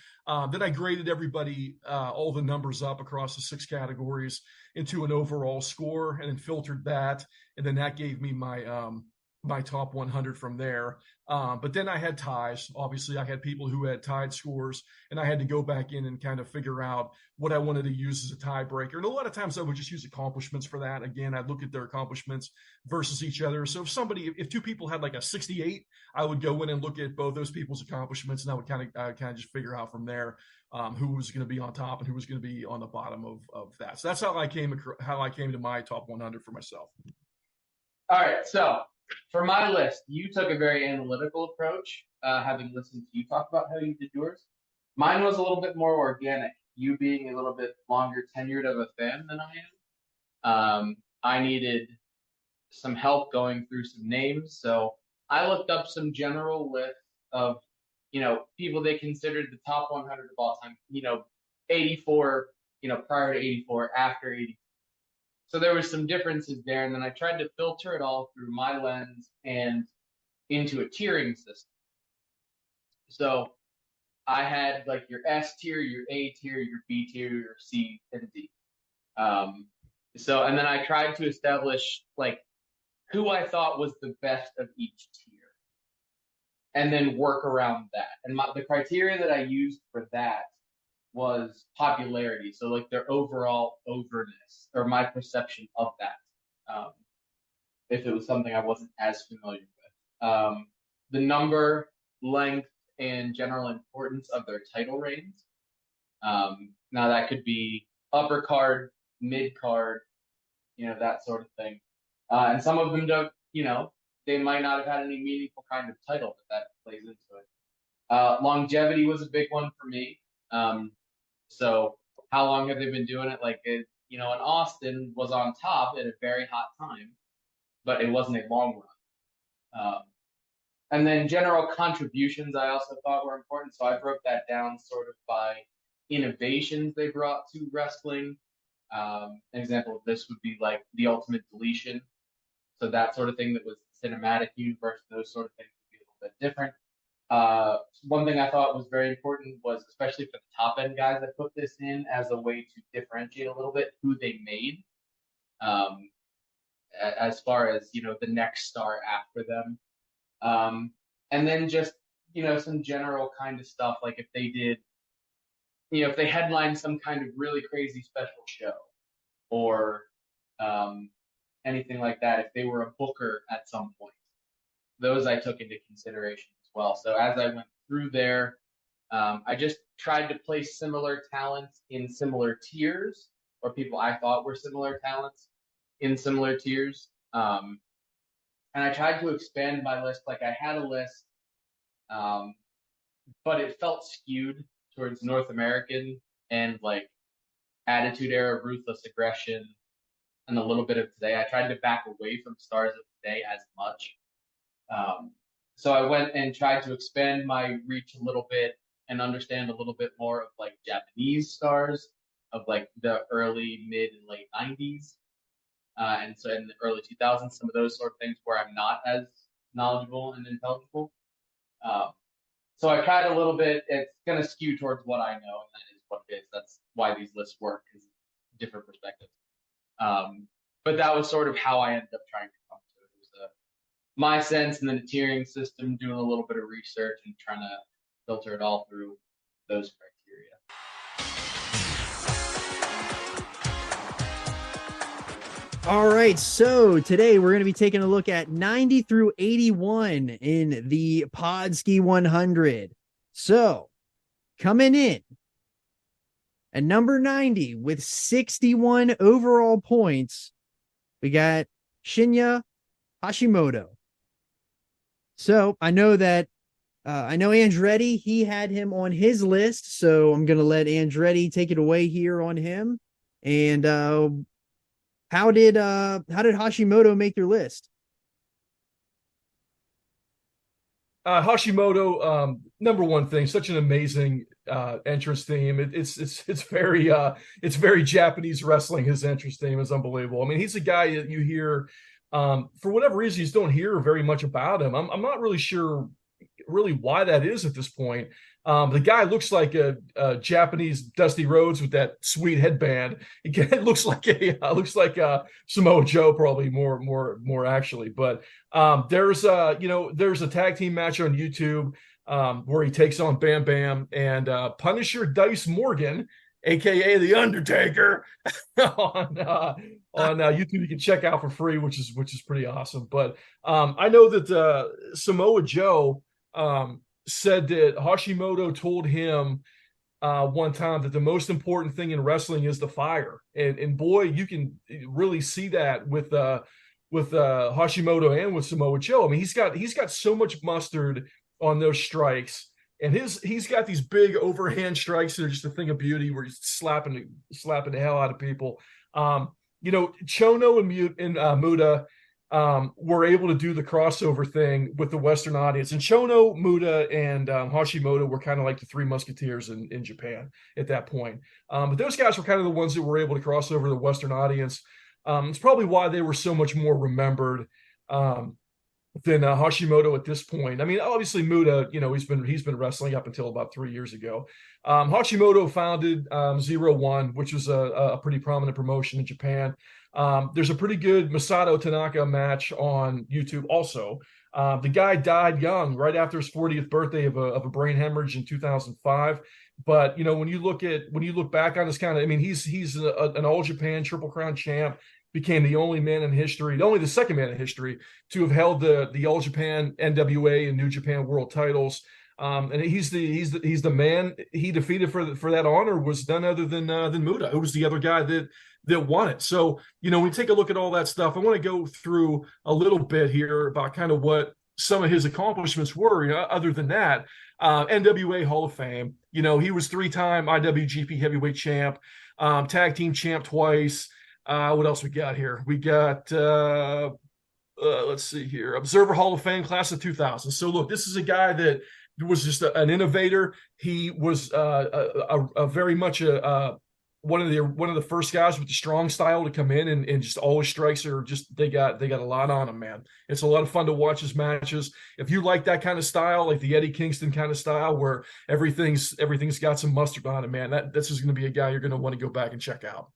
S5: then I graded everybody, all the numbers up across the 6 categories into an overall score, and then filtered that, and then that gave me my top 100 from there. But then I had ties. Obviously, I had people who had tied scores, and I had to go back in and kind of figure out what I wanted to use as a tiebreaker. And a lot of times I would just use accomplishments for that. Again, I'd look at their accomplishments versus each other. So if 2 people had like a 68, I would go in and look at both those people's accomplishments, and I would kind of just figure out from there who was going to be on top and who was going to be on the bottom of that. So that's how I came to my top 100 for myself.
S7: All right, so for my list, you took a very analytical approach, having listened to you talk about how you did yours. Mine was a little bit more organic, you being a little bit longer tenured of a fan than I am. I needed some help going through some names, so I looked up some general lists of, people they considered the top 100 of all time, 84, prior to 84, after 84. So there was some differences there, and then I tried to filter it all through my lens and into a tiering system. So I had like your S tier, your A tier, your B tier, your C, and D. And then I tried to establish like who I thought was the best of each tier, and then work around that. And the criteria that I used for that was popularity, so like their overall overness or my perception of that, if it was something I wasn't as familiar with. The number, length, and general importance of their title reigns. Now that could be upper card, mid card, that sort of thing. And some of them don't, they might not have had any meaningful kind of title, but that plays into it. Longevity was a big one for me. So how long have they been doing it? Like, and Austin was on top at a very hot time, but it wasn't a long run. And then general contributions I also thought were important. So I broke that down sort of by innovations they brought to wrestling. An example of this would be like the Ultimate Deletion. So that sort of thing that was cinematic universe, those sort of things would be a little bit different. One thing I thought was very important was, especially for the top end guys, I put this in as a way to differentiate a little bit who they made, as far as the next star after them, and then just some general kind of stuff, like if they did, if they headlined some kind of really crazy special show, or anything like that, if they were a booker at some point, those I took into consideration as well. So as I went through there, I just tried to place similar talents in similar tiers, or people I thought were similar talents in similar tiers. And I tried to expand my list. Like, I had a list, but it felt skewed towards North American and like Attitude Era, Ruthless Aggression, and a little bit of today. I tried to back away from stars of today as much. So I went and tried to expand my reach a little bit and understand a little bit more of like Japanese stars of like the early, mid, and late 90s. And so in the early 2000s, some of those sort of things where I'm not as knowledgeable and intelligible. So I tried a little bit. It's going to skew towards what I know, and that is what it is. That's why these lists work, is different perspectives. But that was sort of how I ended up trying to come to it. It was my sense, and then the tiering system, doing a little bit of research and trying to filter it all through those criteria.
S4: All right, so today we're going to be taking a look at 90 through 81 in the Podski 100. So, coming in at number 90 with 61 overall points, we got Shinya Hashimoto. So, I know Andretti, he had him on his list, so I'm going to let Andretti take it away here on him. And how did Hashimoto make your list?
S5: Hashimoto, number one thing, such an amazing entrance theme. It's very Japanese wrestling. His entrance theme is unbelievable. I mean, he's a guy that you hear, for whatever reason, you just don't hear very much about him. I'm not really sure really why that is at this point. The guy looks like a Japanese Dusty Rhodes with that sweet headband. It looks like a Samoa Joe, probably more actually. But there's a tag team match on YouTube where he takes on Bam Bam and Punisher Dice Morgan, aka the Undertaker, on YouTube. You can check out for free, which is pretty awesome. But I know that Samoa Joe said that Hashimoto told him one time that the most important thing in wrestling is the fire, and boy, you can really see that with Hashimoto and with Samoa Joe. I mean, he's got so much mustard on those strikes, and he's got these big overhand strikes that are just a thing of beauty, where he's slapping the hell out of people. Chono and Muda were able to do the crossover thing with the Western audience. And Chono, Muda, and Hashimoto were kind of like the Three Musketeers in Japan at that point. But those guys were kind of the ones that were able to cross over the Western audience. It's probably why they were so much more remembered than Hashimoto at this point. I mean, obviously Muda, he's been wrestling up until about 3 years ago. Hashimoto founded 01, which was a pretty prominent promotion in Japan. There's a pretty good Masato Tanaka match on YouTube also. The guy died young, right after his 40th birthday of a brain hemorrhage in 2005. But when you look back on this he's an All Japan Triple Crown champ, became the only the second man in history to have held the All Japan, NWA, and New Japan World titles. And he's the man he defeated for that honor was none other than Muda, who was the other guy that won it. So, we take a look at all that stuff. I want to go through a little bit here about kind of what some of his accomplishments were. Other than that, NWA Hall of Fame. He was 3-time IWGP Heavyweight Champ, Tag Team Champ twice. What else we got here? We got, let's see here, Observer Hall of Fame, Class of 2000. So look, this is a guy that was just an innovator. He was a very much one of the first guys with the strong style to come in and just always strikes are just they got a lot on him, man. It's a lot of fun to watch his matches. If you like that kind of style, like the Eddie Kingston kind of style, where everything's got some mustard on it, man, this is going to be a guy you're going to want to go back and check out.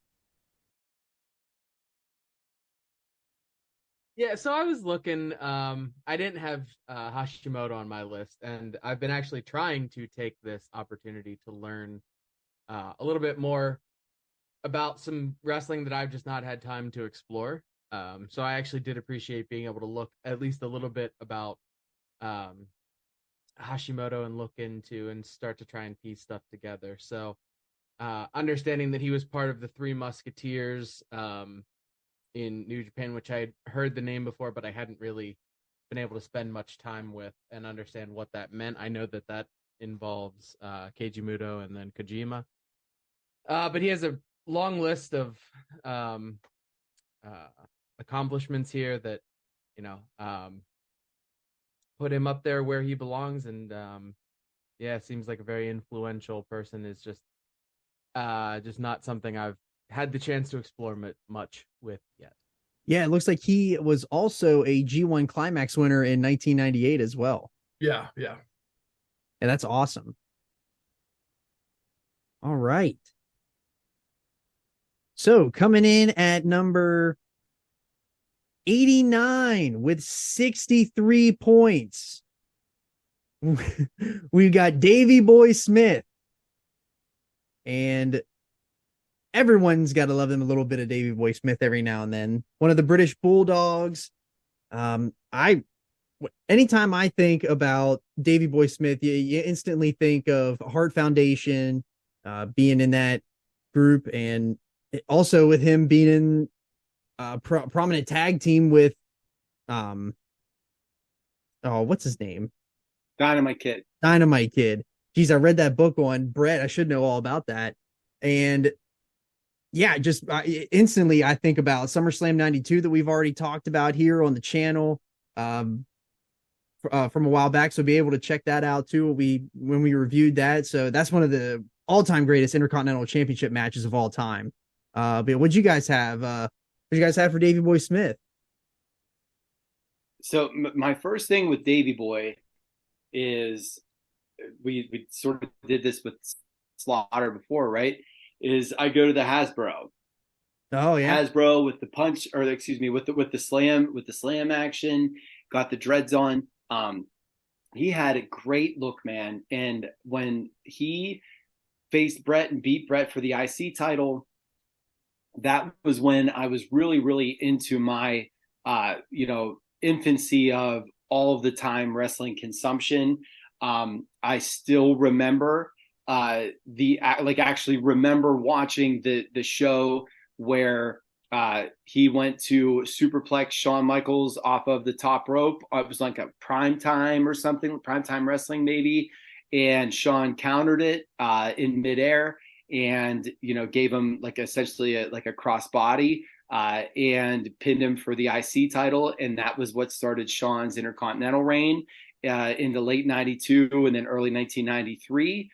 S8: Yeah, so I was looking. I didn't have Hashimoto on my list, and I've been actually trying to take this opportunity to learn a little bit more about some wrestling that I've just not had time to explore. So I actually did appreciate being able to look at least a little bit about Hashimoto and look into and start to try and piece stuff together. So understanding that he was part of the Three Musketeers in New Japan, which I had heard the name before, but I hadn't really been able to spend much time with and understand what that meant. I know that involves Keiji Muto and then Kojima. But he has a long list of accomplishments here that, put him up there where he belongs. And it seems like a very influential person. Is just not something I've had the chance to explore much with yet.
S4: Yeah, it looks like he was also a G1 Climax winner in 1998 as well.
S5: Yeah.
S4: Yeah, that's awesome. All right. So coming in at number 89 with 63 points, we've got Davey Boy Smith. And everyone's got to love them a little bit of Davey Boy Smith every now and then. One of the British Bulldogs. Anytime I think about Davey Boy Smith, you instantly think of Heart Foundation, being in that group, and also with him being in a prominent tag team with, what's his name?
S6: Dynamite Kid.
S4: Geez, I read that book on Brett. I should know all about that. And yeah, just instantly I think about SummerSlam 92 that we've already talked about here on the channel from a while back. So be able to check that out too when we reviewed that. So that's one of the all-time greatest Intercontinental Championship matches of all time. But what'd you guys have? What did you guys have for Davey Boy Smith?
S6: So my first thing with Davey Boy is we sort of did this with Slaughter before, right? Is I go to the Hasbro.
S4: Oh yeah.
S6: Hasbro with the punch, or excuse me, with the slam action, got the dreads on. He had a great look, man. And when he faced Brett and beat Brett for the IC title, that was when I was really, really into my infancy of all of the time wrestling consumption. I still remember actually remember watching the show where he went to superplex Shawn Michaels off of the top rope. It was like a primetime or something, primetime wrestling maybe, and Shawn countered it in midair and gave him essentially a crossbody and pinned him for the IC title, and that was what started Shawn's Intercontinental reign in the late 92 and then early 1993.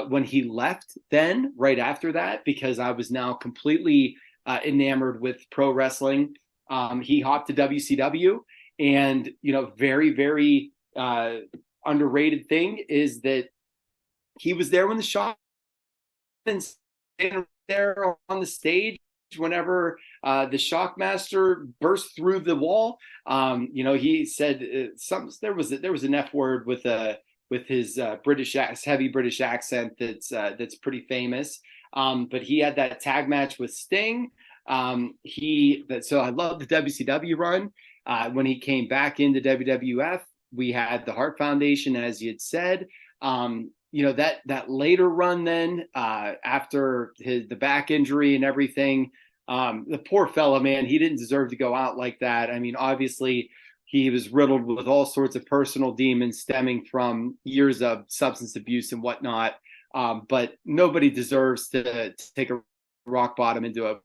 S6: When he left then, right after that, because I was now completely enamored with pro wrestling, he hopped to WCW. And, very, very underrated thing is that he was there when the Shock there on the stage whenever the Shockmaster burst through the wall. He said there was an F word with his heavy British accent that's pretty famous. But he had that tag match with Sting. So I love the WCW run. When he came back into WWF, we had the Heart Foundation, as you had said. That later run then, after the back injury and everything, The poor fella, man, he didn't deserve to go out like that. I mean, obviously, he was riddled with all sorts of personal demons stemming from years of substance abuse and whatnot. But nobody deserves to take a rock bottom into a,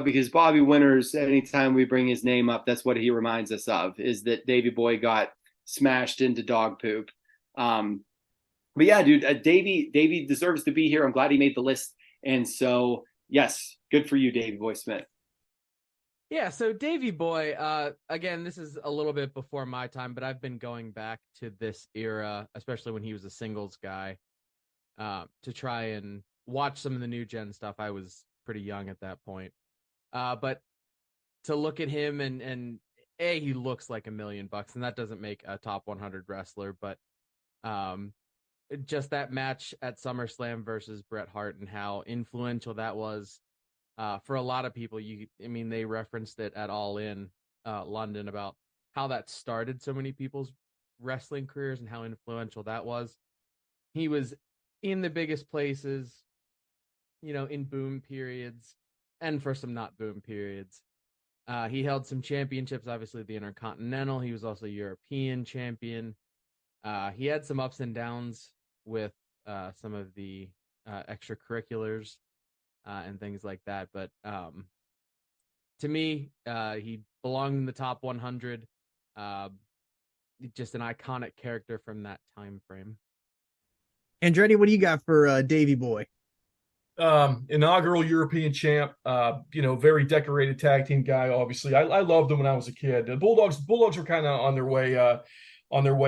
S6: because Bobby Winters, anytime we bring his name up, that's what he reminds us of, is that Davey Boy got smashed into dog poop. But yeah, dude, Davey deserves to be here. I'm glad he made the list. And so, yes, good for you, Davey Boy Smith.
S8: Yeah, so Davey Boy, again, this is a little bit before my time, but I've been going back to this era, especially when he was a singles guy, to try and watch some of the new gen stuff. I was pretty young at that point. But to look at him and he looks like $1 million, and that doesn't make a top 100 wrestler, but just that match at SummerSlam versus Bret Hart and how influential that was. For a lot of people, they referenced it at All In London about how that started so many people's wrestling careers and how influential that was. He was in the biggest places, in boom periods and for some not boom periods. He held some championships, obviously the Intercontinental. He was also European champion. He had some ups and downs with some of the extracurriculars. And things like that. But to me, he belonged in the top 100. Just an iconic character from that time frame.
S4: Andretti, what do you got for Davey Boy?
S5: Inaugural European champ, very decorated tag team guy. Obviously, I loved him when I was a kid. The Bulldogs were kind of on their way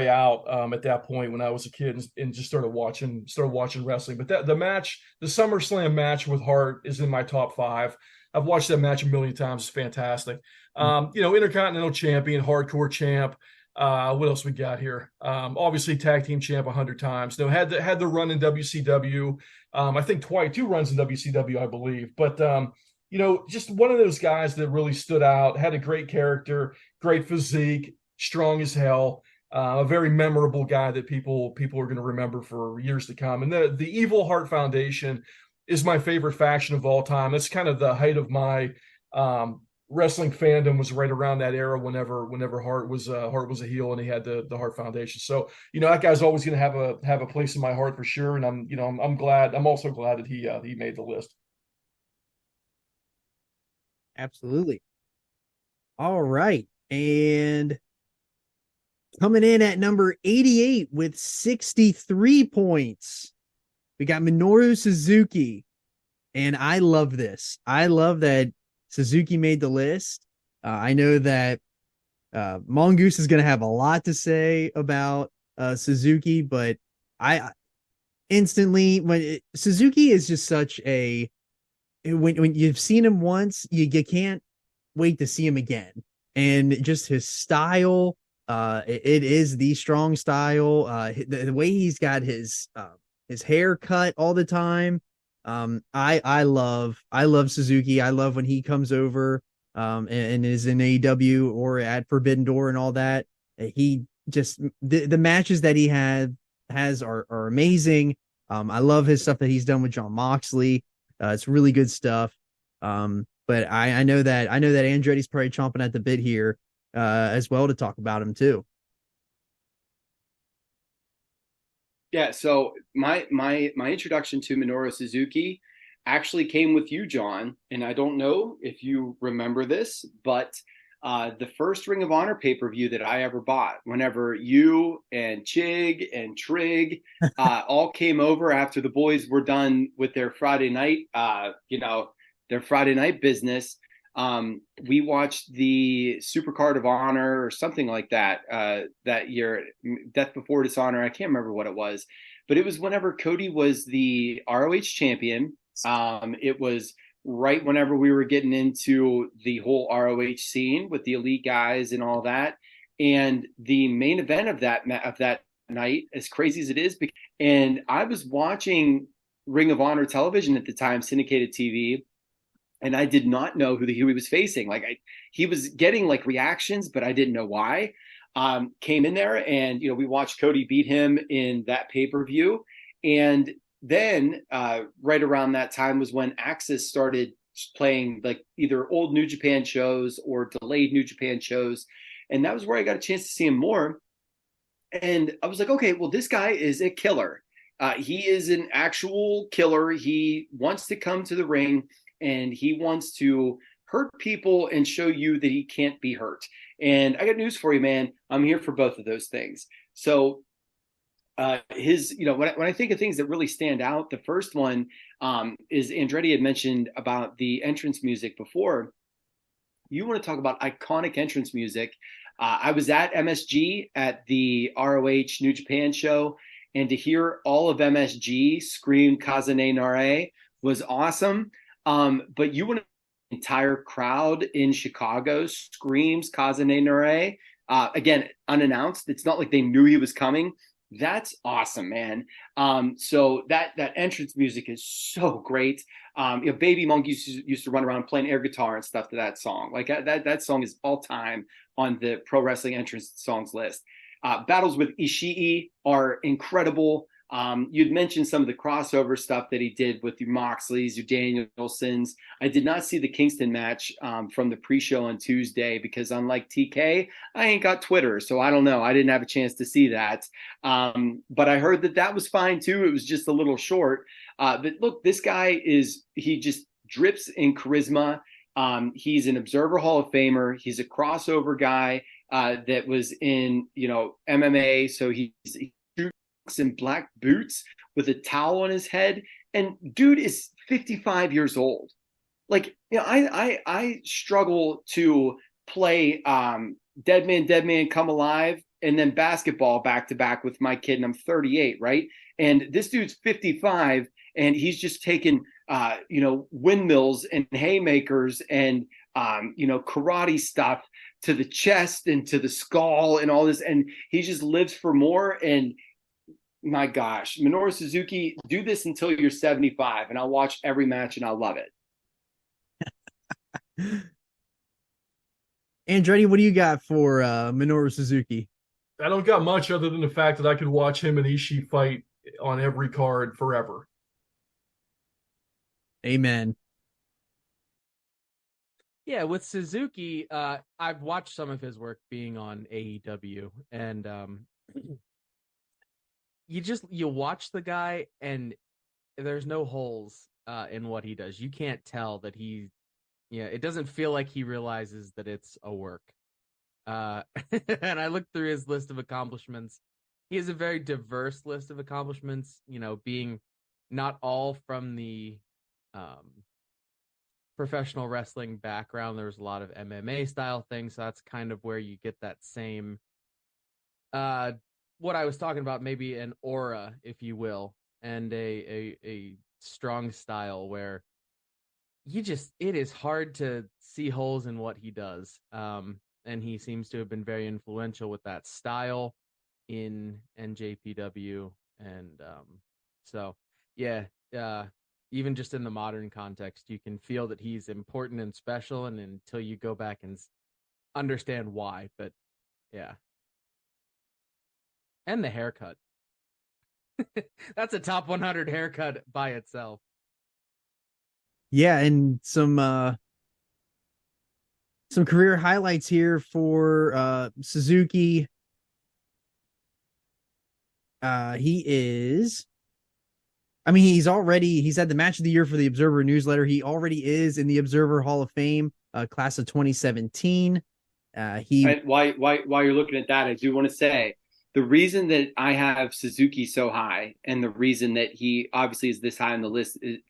S5: out at that point when I was a kid and just started watching wrestling. But the SummerSlam match with Hart is in my top 5. I've watched that match a million times. It's fantastic. Intercontinental champion, hardcore champ. What else we got here? Obviously tag team champ 100 times. Had the run in WCW. I think 2 runs in WCW, I believe. But just one of those guys that really stood out. Had a great character, great physique, strong as hell. A very memorable guy that people are going to remember for years to come. And the Evil Heart Foundation is my favorite faction of all time. It's kind of the height of my wrestling fandom, was right around that era whenever Hart was a heel and he had the Heart Foundation. So that guy's always going to have a place in my heart for sure. And I'm also glad that he made the list.
S4: Absolutely. All right, and coming in at number 88 with 63 points, we got Minoru Suzuki. And I love this. I love that Suzuki made the list. I know that Mongoose is going to have a lot to say about Suzuki, but I instantly, Suzuki is just such when you've seen him once, you can't wait to see him again. And just his style, it is the strong style. The way he's got his hair cut all the time. I love Suzuki. I love when he comes over and is in AEW or at Forbidden Door and all that. He just the matches that he has are amazing. I love his stuff that he's done with Jon Moxley. It's really good stuff. But I know that Andretti's probably chomping at the bit here as well to talk about him too.
S6: Yeah, so my introduction to Minoru Suzuki actually came with you, John, and I don't know if you remember this, but the first Ring of Honor pay-per-view that I ever bought, whenever you and Chig and Trig all came over after the boys were done with their Friday night, their Friday night business, we watched the Supercard of Honor or something like that that year, Death Before Dishonor. I can't remember what it was, but it was whenever Cody was the ROH champion. It was right whenever we were getting into the whole ROH scene with the elite guys and all that. And the main event of that night, as crazy as it is, and I was watching Ring of Honor television at the time, syndicated TV, and I did not know who he was facing. He was getting reactions, but I didn't know why. Came in there and, we watched Cody beat him in that pay-per-view. And then right around that time was when Axis started playing like either old New Japan shows or delayed New Japan shows. And that was where I got a chance to see him more. And I was like, okay, well, this guy is a killer. He is an actual killer. He wants to come to the ring and he wants to hurt people and show you that he can't be hurt. And I got news for you, man. I'm here for both of those things. So his, when I think of things that really stand out, the first one is Andretti had mentioned about the entrance music before. You want to talk about iconic entrance music. I was at MSG at the ROH New Japan show, and to hear all of MSG scream Kazane Nare was awesome. But you want an entire crowd in Chicago screams Kazane Nare, again, unannounced. It's not like they knew he was coming. That's awesome, man. So that entrance music is so great. Baby Monk used to run around playing air guitar and stuff to that song. Like that song is all time on the pro wrestling entrance songs list. Battles with Ishii are incredible. You'd mentioned some of the crossover stuff that he did with the Moxleys, your Danielsons. I did not see the Kingston match from the pre-show on Tuesday because unlike TK, I ain't got Twitter, so I don't know. I didn't have a chance to see that. But I heard that was fine too. It was just a little short. But look, this guy he just drips in charisma. He's an Observer Hall of Famer. He's a crossover guy that was in, MMA. So he in black boots with a towel on his head, and dude is 55 years old. Like, I struggle to play Dead Man Come Alive and then basketball back to back with my kid, and I'm 38, right? And this dude's 55 and he's just taken windmills and haymakers and karate stuff to the chest and to the skull and all this, and he just lives for more. And my gosh, Minoru Suzuki, do this until you're 75 and I'll watch every match and I'll love it.
S4: Andretti, what do you got for Minoru Suzuki?
S5: I don't got much other than the fact that I could watch him and Ishii fight on every card forever.
S4: Amen.
S8: Yeah, with Suzuki, I've watched some of his work being on AEW, and you watch the guy and there's no holes in what he does. You can't tell that it doesn't feel like he realizes that it's a work. And I looked through his list of accomplishments. He has a very diverse list of accomplishments, being not all from the professional wrestling background. There's a lot of MMA style things. So that's kind of where you get that same what I was talking about, maybe an aura, if you will, and a strong style where it is hard to see holes in what he does. And he seems to have been very influential with that style in NJPW. And even just in the modern context, you can feel that he's important and special, and until you go back and understand why. But yeah. And the haircut. That's a top 100 haircut by itself.
S4: Yeah, and some career highlights here for Suzuki. He's had the match of the year for the Observer newsletter. He already is in the Observer Hall of Fame, class of 2017.
S6: While you're looking at that, I do want to say the reason that I have Suzuki so high, and the reason that he obviously is this high on the list, is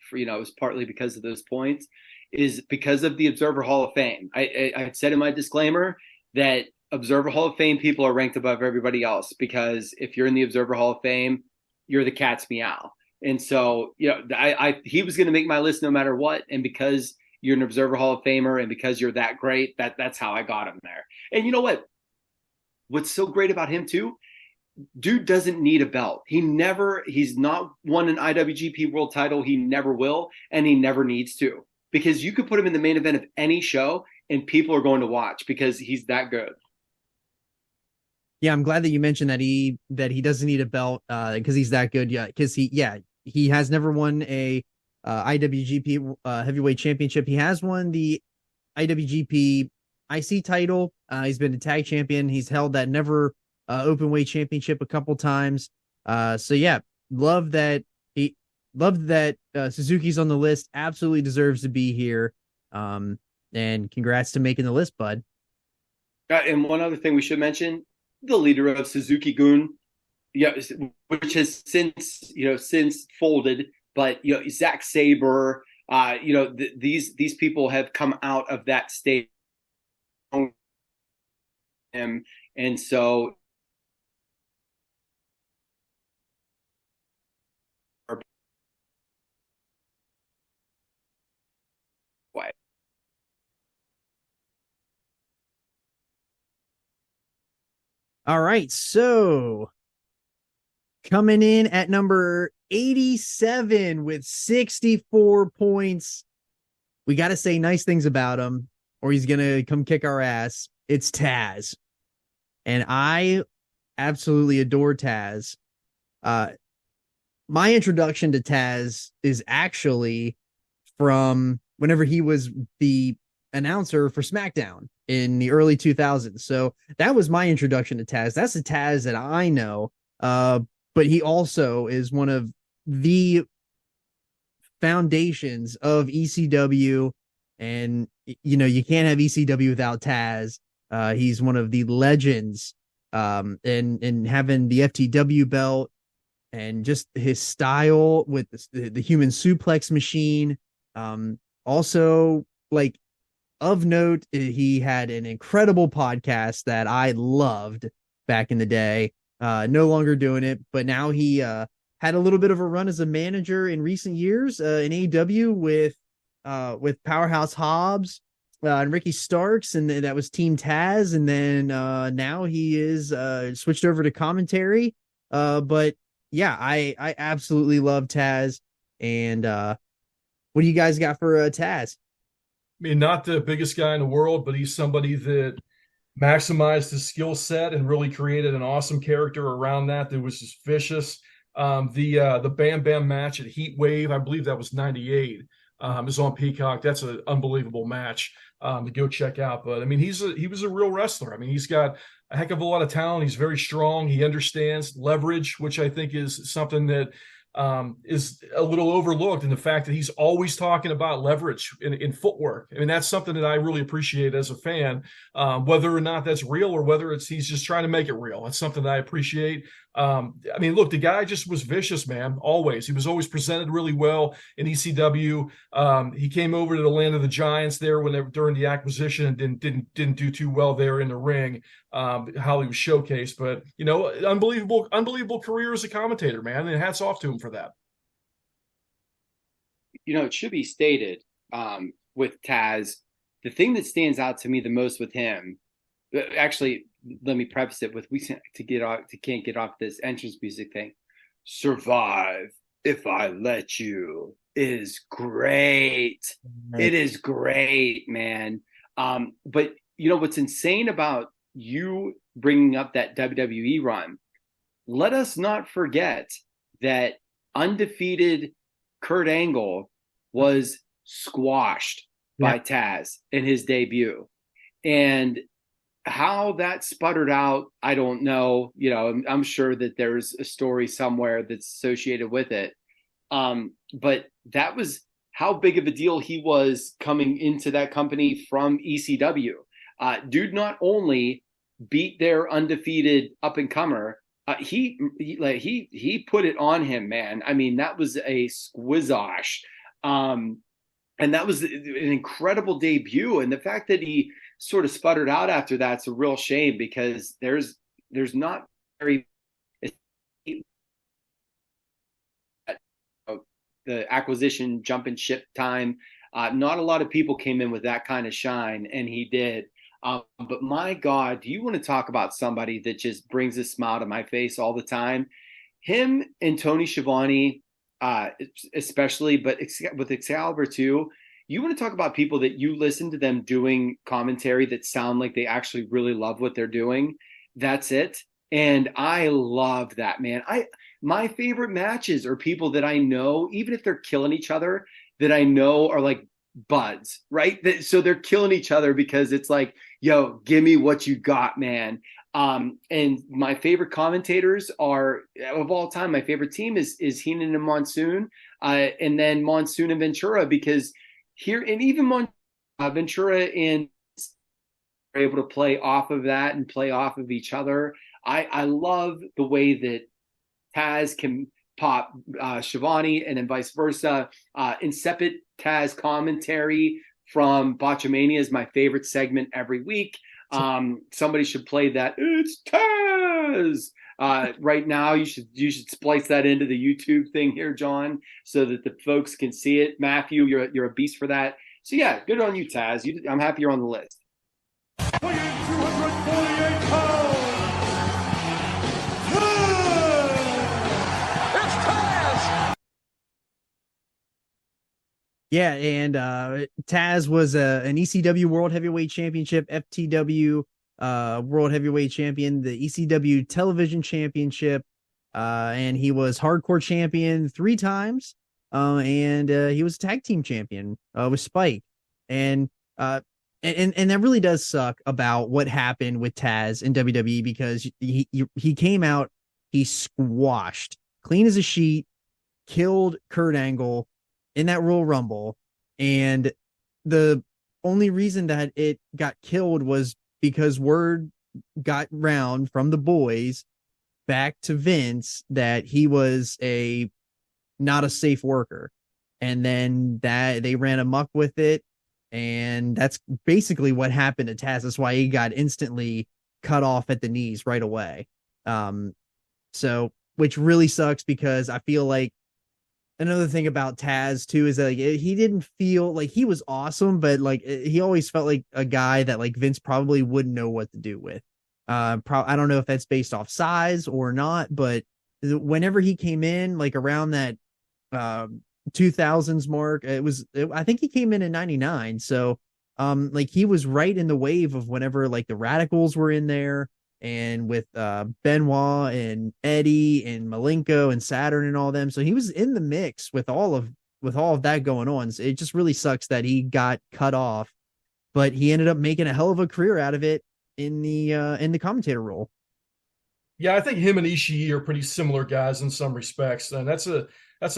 S6: partly because of those points, is because of the Observer Hall of Fame. I said in my disclaimer that Observer Hall of Fame people are ranked above everybody else, because if you're in the Observer Hall of Fame, you're the cat's meow. And so, he was going to make my list no matter what. And because you're an Observer Hall of Famer and because you're that great, that's how I got him there. And you know what? What's so great about him too? Dude doesn't need a belt. He's not won an IWGP World title. He never will. And he never needs to, because you could put him in the main event of any show and people are going to watch because he's that good.
S4: Yeah, I'm glad that you mentioned that he doesn't need a belt because he's that good. Yeah, because he has never won a IWGP Heavyweight Championship. He has won the IWGP IC title. He's been a tag champion. He's held that never open weight championship a couple times. So yeah, love that Suzuki's on the list. Absolutely deserves to be here. And congrats to making the list, bud.
S6: And one other thing we should mention: the leader of Suzuki-gun, which has since folded. But Zack Sabre, these people have come out of that state, and so.
S4: All right, so coming in at number 87 with 64 points. We got to say nice things about him, or he's going to come kick our ass. It's Taz. And I absolutely adore Taz. My introduction to Taz is actually from whenever he was the announcer for SmackDown in the early 2000s. So that was my introduction to Taz. That's the Taz that I know. But he also is one of the foundations of ECW. And, you can't have ECW without Taz. He's one of the legends. And having the FTW belt and just his style with the human suplex machine. Also, like, of note, he had an incredible podcast that I loved back in the day. No longer doing it, but now he had a little bit of a run as a manager in recent years in AEW with Powerhouse Hobbs and Ricky Starks, and that was Team Taz. And then now he is switched over to commentary. But yeah, I absolutely love Taz. And what do you guys got for Taz?
S5: I mean, not the biggest guy in the world, but he's somebody that maximized his skill set and really created an awesome character around that was just vicious. The Bam Bam match at Heat Wave, I believe that was 98, is on Peacock. That's an unbelievable match to go check out. But I mean, he was a real wrestler. I mean, he's got a heck of a lot of talent. He's very strong. He understands leverage, which I think is something that is a little overlooked, in the fact that he's always talking about leverage in footwork. I mean, that's something that I really appreciate as a fan, whether or not that's real or whether he's just trying to make it real. That's something that I appreciate. I mean, look, the guy just was vicious, man. Always. He was always presented really well in ECW. He came over to the land of the Giants there during the acquisition and didn't do too well there in the ring, how he was showcased. But, unbelievable career as a commentator, man. And hats off to him for that.
S6: It should be stated with Taz, the thing that stands out to me the most with him, actually, let me preface it with can't get off this entrance music thing. Survive if I let you is great. Right. It is great, man. But what's insane about you bringing up that WWE run, let us not forget that undefeated Kurt Angle was squashed by Taz in his debut. And how that sputtered out, I don't know. I'm sure that there's a story somewhere that's associated with it. But that was how big of a deal he was coming into that company from ECW. Dude not only beat their undefeated up-and-comer, he put it on him, man. I mean, that was a squizosh. And that was an incredible debut. And the fact that he sort of sputtered out after that's a real shame, because there's not very the acquisition jumping ship time. Not a lot of people came in with that kind of shine, and he did. But my God, do you want to talk about somebody that just brings a smile to my face all the time? Him and Tony Schiavone, especially, but with Excalibur too. You want to talk about people that you listen to them doing commentary that sound like they actually really love what they're doing. That's it. And I love that, man. My favorite matches are people that I know, even if they're killing each other, that I know are like buds, right? So they're killing each other because it's like, yo, give me what you got, man. And my favorite commentators are of all time. My favorite team is Heenan and Monsoon, and then Monsoon and Ventura, because here and even Ventura and are able to play off of that and play off of each other. I love the way that Taz can pop Shivani and then vice versa. Insipid Taz commentary from Botchamania is my favorite segment every week. Somebody should play that. It's Taz. Right now, you should splice that into the YouTube thing here, John, so that the folks can see it. Matthew, you're a beast for that. So yeah, good on you, Taz. I'm happy you're on the list.
S2: 248 pounds.
S3: It's Taz!
S4: Yeah, and Taz was an ECW World Heavyweight Championship, FTW World Heavyweight Champion, the ECW Television Championship, and he was Hardcore Champion 3 times, and he was Tag Team Champion with Spike, and that really does suck about what happened with Taz in WWE, because he came out, he squashed, clean as a sheet, killed Kurt Angle in that Royal Rumble, and the only reason that it got killed was because word got round from the boys back to Vince that he was not a safe worker, and then that they ran amok with it, and that's basically what happened to Taz. That's why he got instantly cut off at the knees right away. So which really sucks, because I feel like another thing about Taz too is that like, he didn't feel like he was awesome, but like he always felt like a guy that like Vince probably wouldn't know what to do with. I don't know if that's based off size or not, but whenever he came in, like around that 2000s mark, I think he came in 99. So like he was right in the wave of whenever like the Radicals were in there, and with Benoit and Eddie and Malenko and Saturn and all them. So he was in the mix with all of that going on. So it just really sucks that he got cut off, but he ended up making a hell of a career out of it in the commentator role.
S5: Yeah, I think him and Ishii are pretty similar guys in some respects, and that's a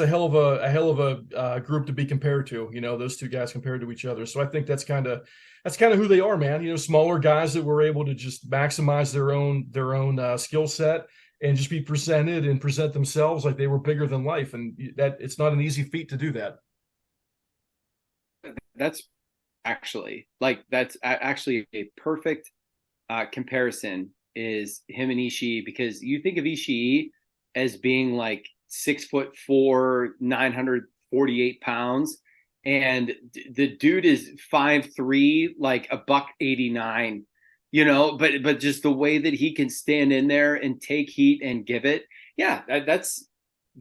S5: hell of a group to be compared to. You know, those two guys compared to each other. So I think that's kind of who they are, man. You know, smaller guys that were able to just maximize their own skill set and just be presented and present themselves like they were bigger than life, and that it's not an easy feat to do that.
S6: That's actually a perfect comparison, is him and Ishii, because you think of Ishii as being like 6'4", 948 pounds, and the dude is 5'3", like $189, you know, but just the way that he can stand in there and take heat and give it. Yeah, that's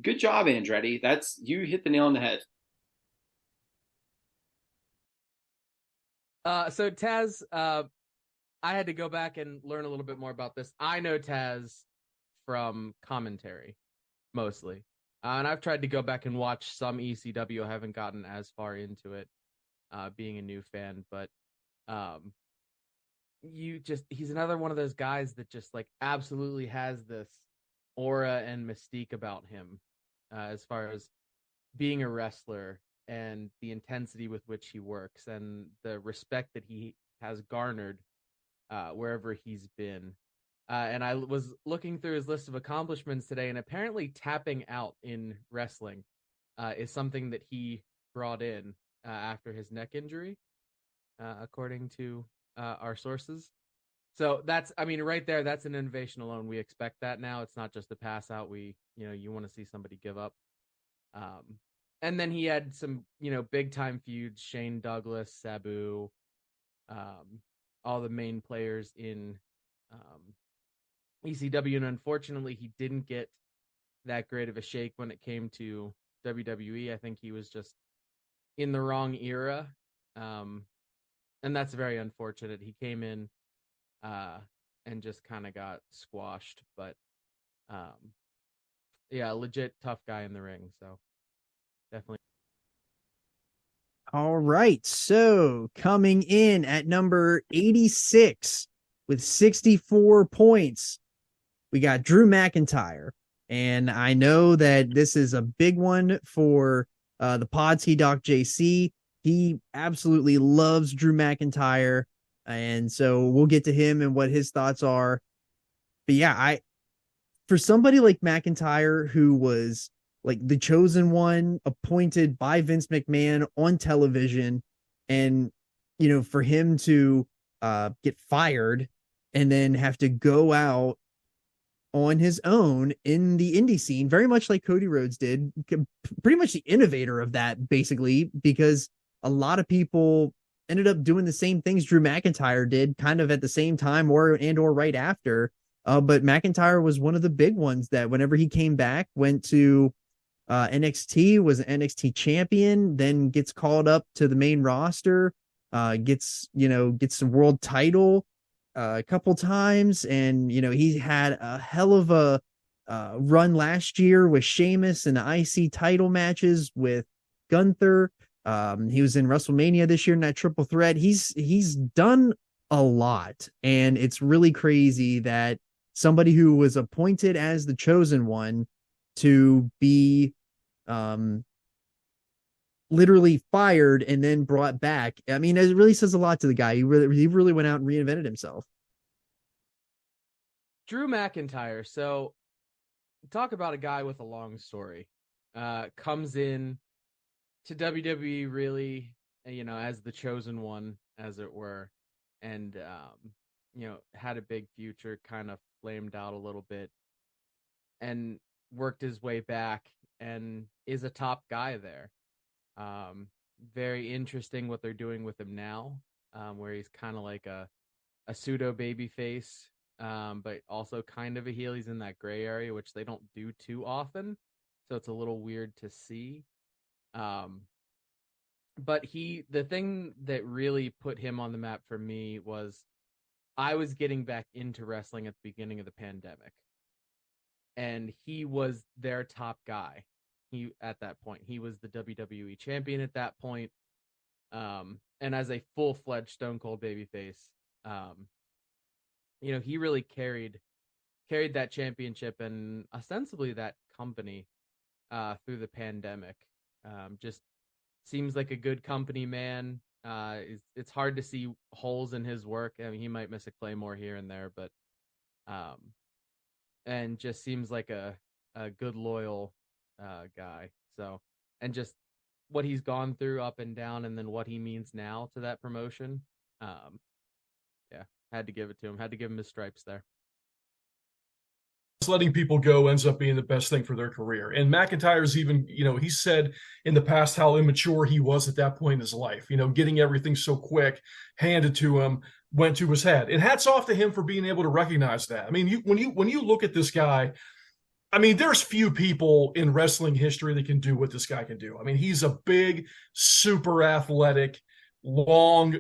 S6: good job, Andretti. You hit the nail on the head.
S8: So Taz, I had to go back and learn a little bit more about this. I know Taz from commentary, mostly. And I've tried to go back and watch some ECW. I haven't gotten as far into it, being a new fan. But he's another one of those guys that just like absolutely has this aura and mystique about him, as far as being a wrestler and the intensity with which he works and the respect that he has garnered wherever he's been. And I was looking through his list of accomplishments today, and apparently tapping out in wrestling is something that he brought in after his neck injury, according to our sources. So right there, that's an innovation alone. We expect that now. It's not just a pass out. You want to see somebody give up. And then he had some, big time feuds, Shane Douglas, Sabu, all the main players in ECW, and unfortunately he didn't get that great of a shake when it came to WWE. I think he was just in the wrong era, and that's very unfortunate. He came in and just kind of got squashed. But yeah, legit tough guy in the ring. So definitely.
S4: All right. So coming in at number 86 with 64 points, we got Drew McIntyre. And I know that this is a big one for the Podski Doc JC. He absolutely loves Drew McIntyre. And so we'll get to him and what his thoughts are. But yeah, for somebody like McIntyre, who was like the chosen one, appointed by Vince McMahon on television, and for him to get fired and then have to go out on his own in the indie scene, very much like Cody Rhodes did, pretty much the innovator of that, basically, because a lot of people ended up doing the same things Drew McIntyre did, kind of at the same time or right after. But McIntyre was one of the big ones that whenever he came back, went to NXT, was an NXT champion, then gets called up to the main roster, gets some world title a couple times, and he had a hell of a run last year with Sheamus and the IC title matches with Gunther. He was in WrestleMania this year in that triple threat. He's done a lot, and it's really crazy that somebody who was appointed as the chosen one to be literally fired and then brought back. I mean, it really says a lot to the guy. He really went out and reinvented himself.
S8: Drew McIntyre. So talk about a guy with a long story. Comes in to WWE really, as the chosen one, as it were, and had a big future, kind of flamed out a little bit, and worked his way back and is a top guy there. Very interesting what they're doing with him now, where he's kind of like a pseudo baby face, but also kind of a heel. He's in that gray area, which they don't do too often, so it's a little weird to see. But the thing that really put him on the map for me was I was getting back into wrestling at the beginning of the pandemic, and he was their top guy. At that point, he was the WWE champion at that point. And as a full-fledged Stone Cold babyface, he really carried that championship and ostensibly that company through the pandemic. Just seems like a good company man. It's hard to see holes in his work. I mean, he might miss a Claymore here and there, but and just seems like a good, loyal guy. So, and just what he's gone through up and down, and then what he means now to that promotion. Yeah, had to give it to him. Had to give him his stripes there.
S5: Letting people go ends up being the best thing for their career. And McIntyre's even, he said in the past how immature he was at that point in his life, getting everything so quick handed to him, went to his head. And hats off to him for being able to recognize that. I mean, when you look at this guy, I mean, there's few people in wrestling history that can do what this guy can do. I mean, he's a big, super athletic, long,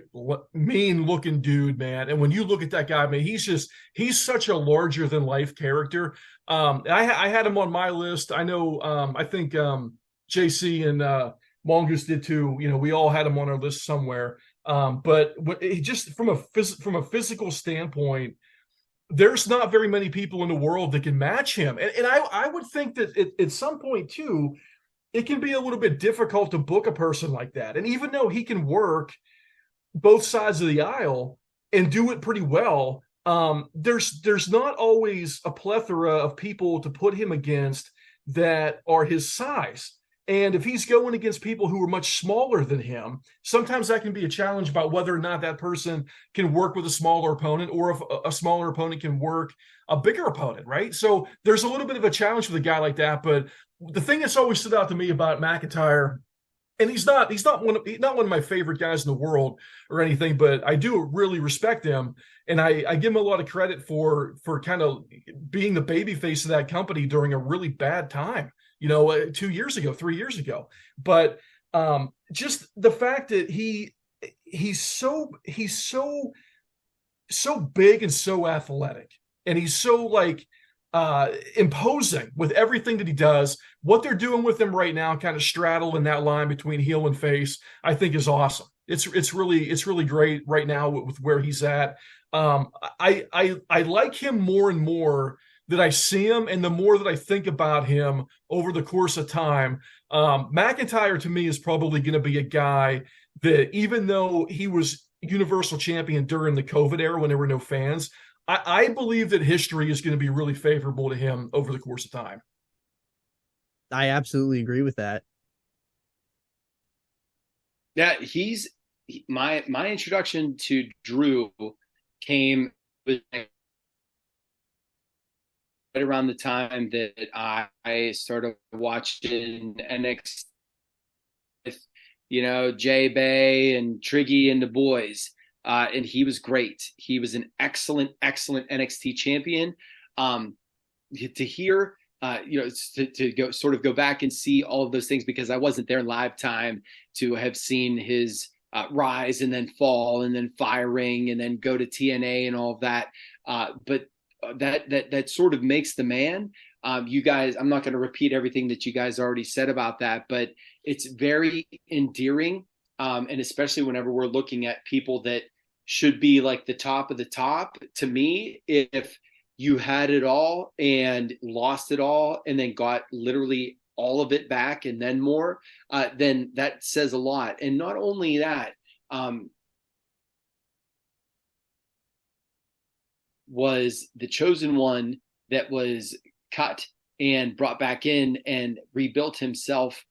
S5: mean-looking dude, man. And when you look at that guy, man, he's such a larger-than-life character. I had him on my list. I know, I think JC and Mongoose did too. We all had him on our list somewhere. But just from a physical standpoint, there's not very many people in the world that can match him. And I would think that at some point, too, it can be a little bit difficult to book a person like that. And even though he can work both sides of the aisle and do it pretty well, there's not always a plethora of people to put him against that are his size. And if he's going against people who are much smaller than him, sometimes that can be a challenge about whether or not that person can work with a smaller opponent, or if a smaller opponent can work a bigger opponent, right? So there's a little bit of a challenge with a guy like that. But the thing that's always stood out to me about McIntyre, and he's not one of my favorite guys in the world or anything, but I do really respect him, and I give him a lot of credit for kind of being the babyface of that company during a really bad time. 2 years ago, 3 years ago. But just the fact that he's so so big and so athletic, and he's so like imposing with everything that he does. What they're doing with him right now, kind of straddling that line between heel and face, I think is awesome. It's really great right now with where he's at. I like him more and more that I see him, and the more that I think about him over the course of time. McIntyre to me is probably going to be a guy that, even though he was Universal Champion during the COVID era when there were no fans, I believe that history is going to be really favorable to him over the course of time.
S4: I absolutely agree with that.
S6: Yeah, my introduction to Drew came right around the time that I started watching NXT with, Jay Bay and Triggy and the boys. And he was great. He was an excellent NXT champion. To hear, to go back and see all of those things, because I wasn't there in live time to have seen his rise and then fall and then firing and then go to TNA and all of that. But that sort of makes the man. You guys, I'm not going to repeat everything that you guys already said about that, but it's very endearing. And especially whenever we're looking at people that should be like the top of the top, to me, if you had it all and lost it all and then got literally all of it back and then more, then that says a lot. And not only that, was the chosen one that was cut and brought back in and rebuilt himself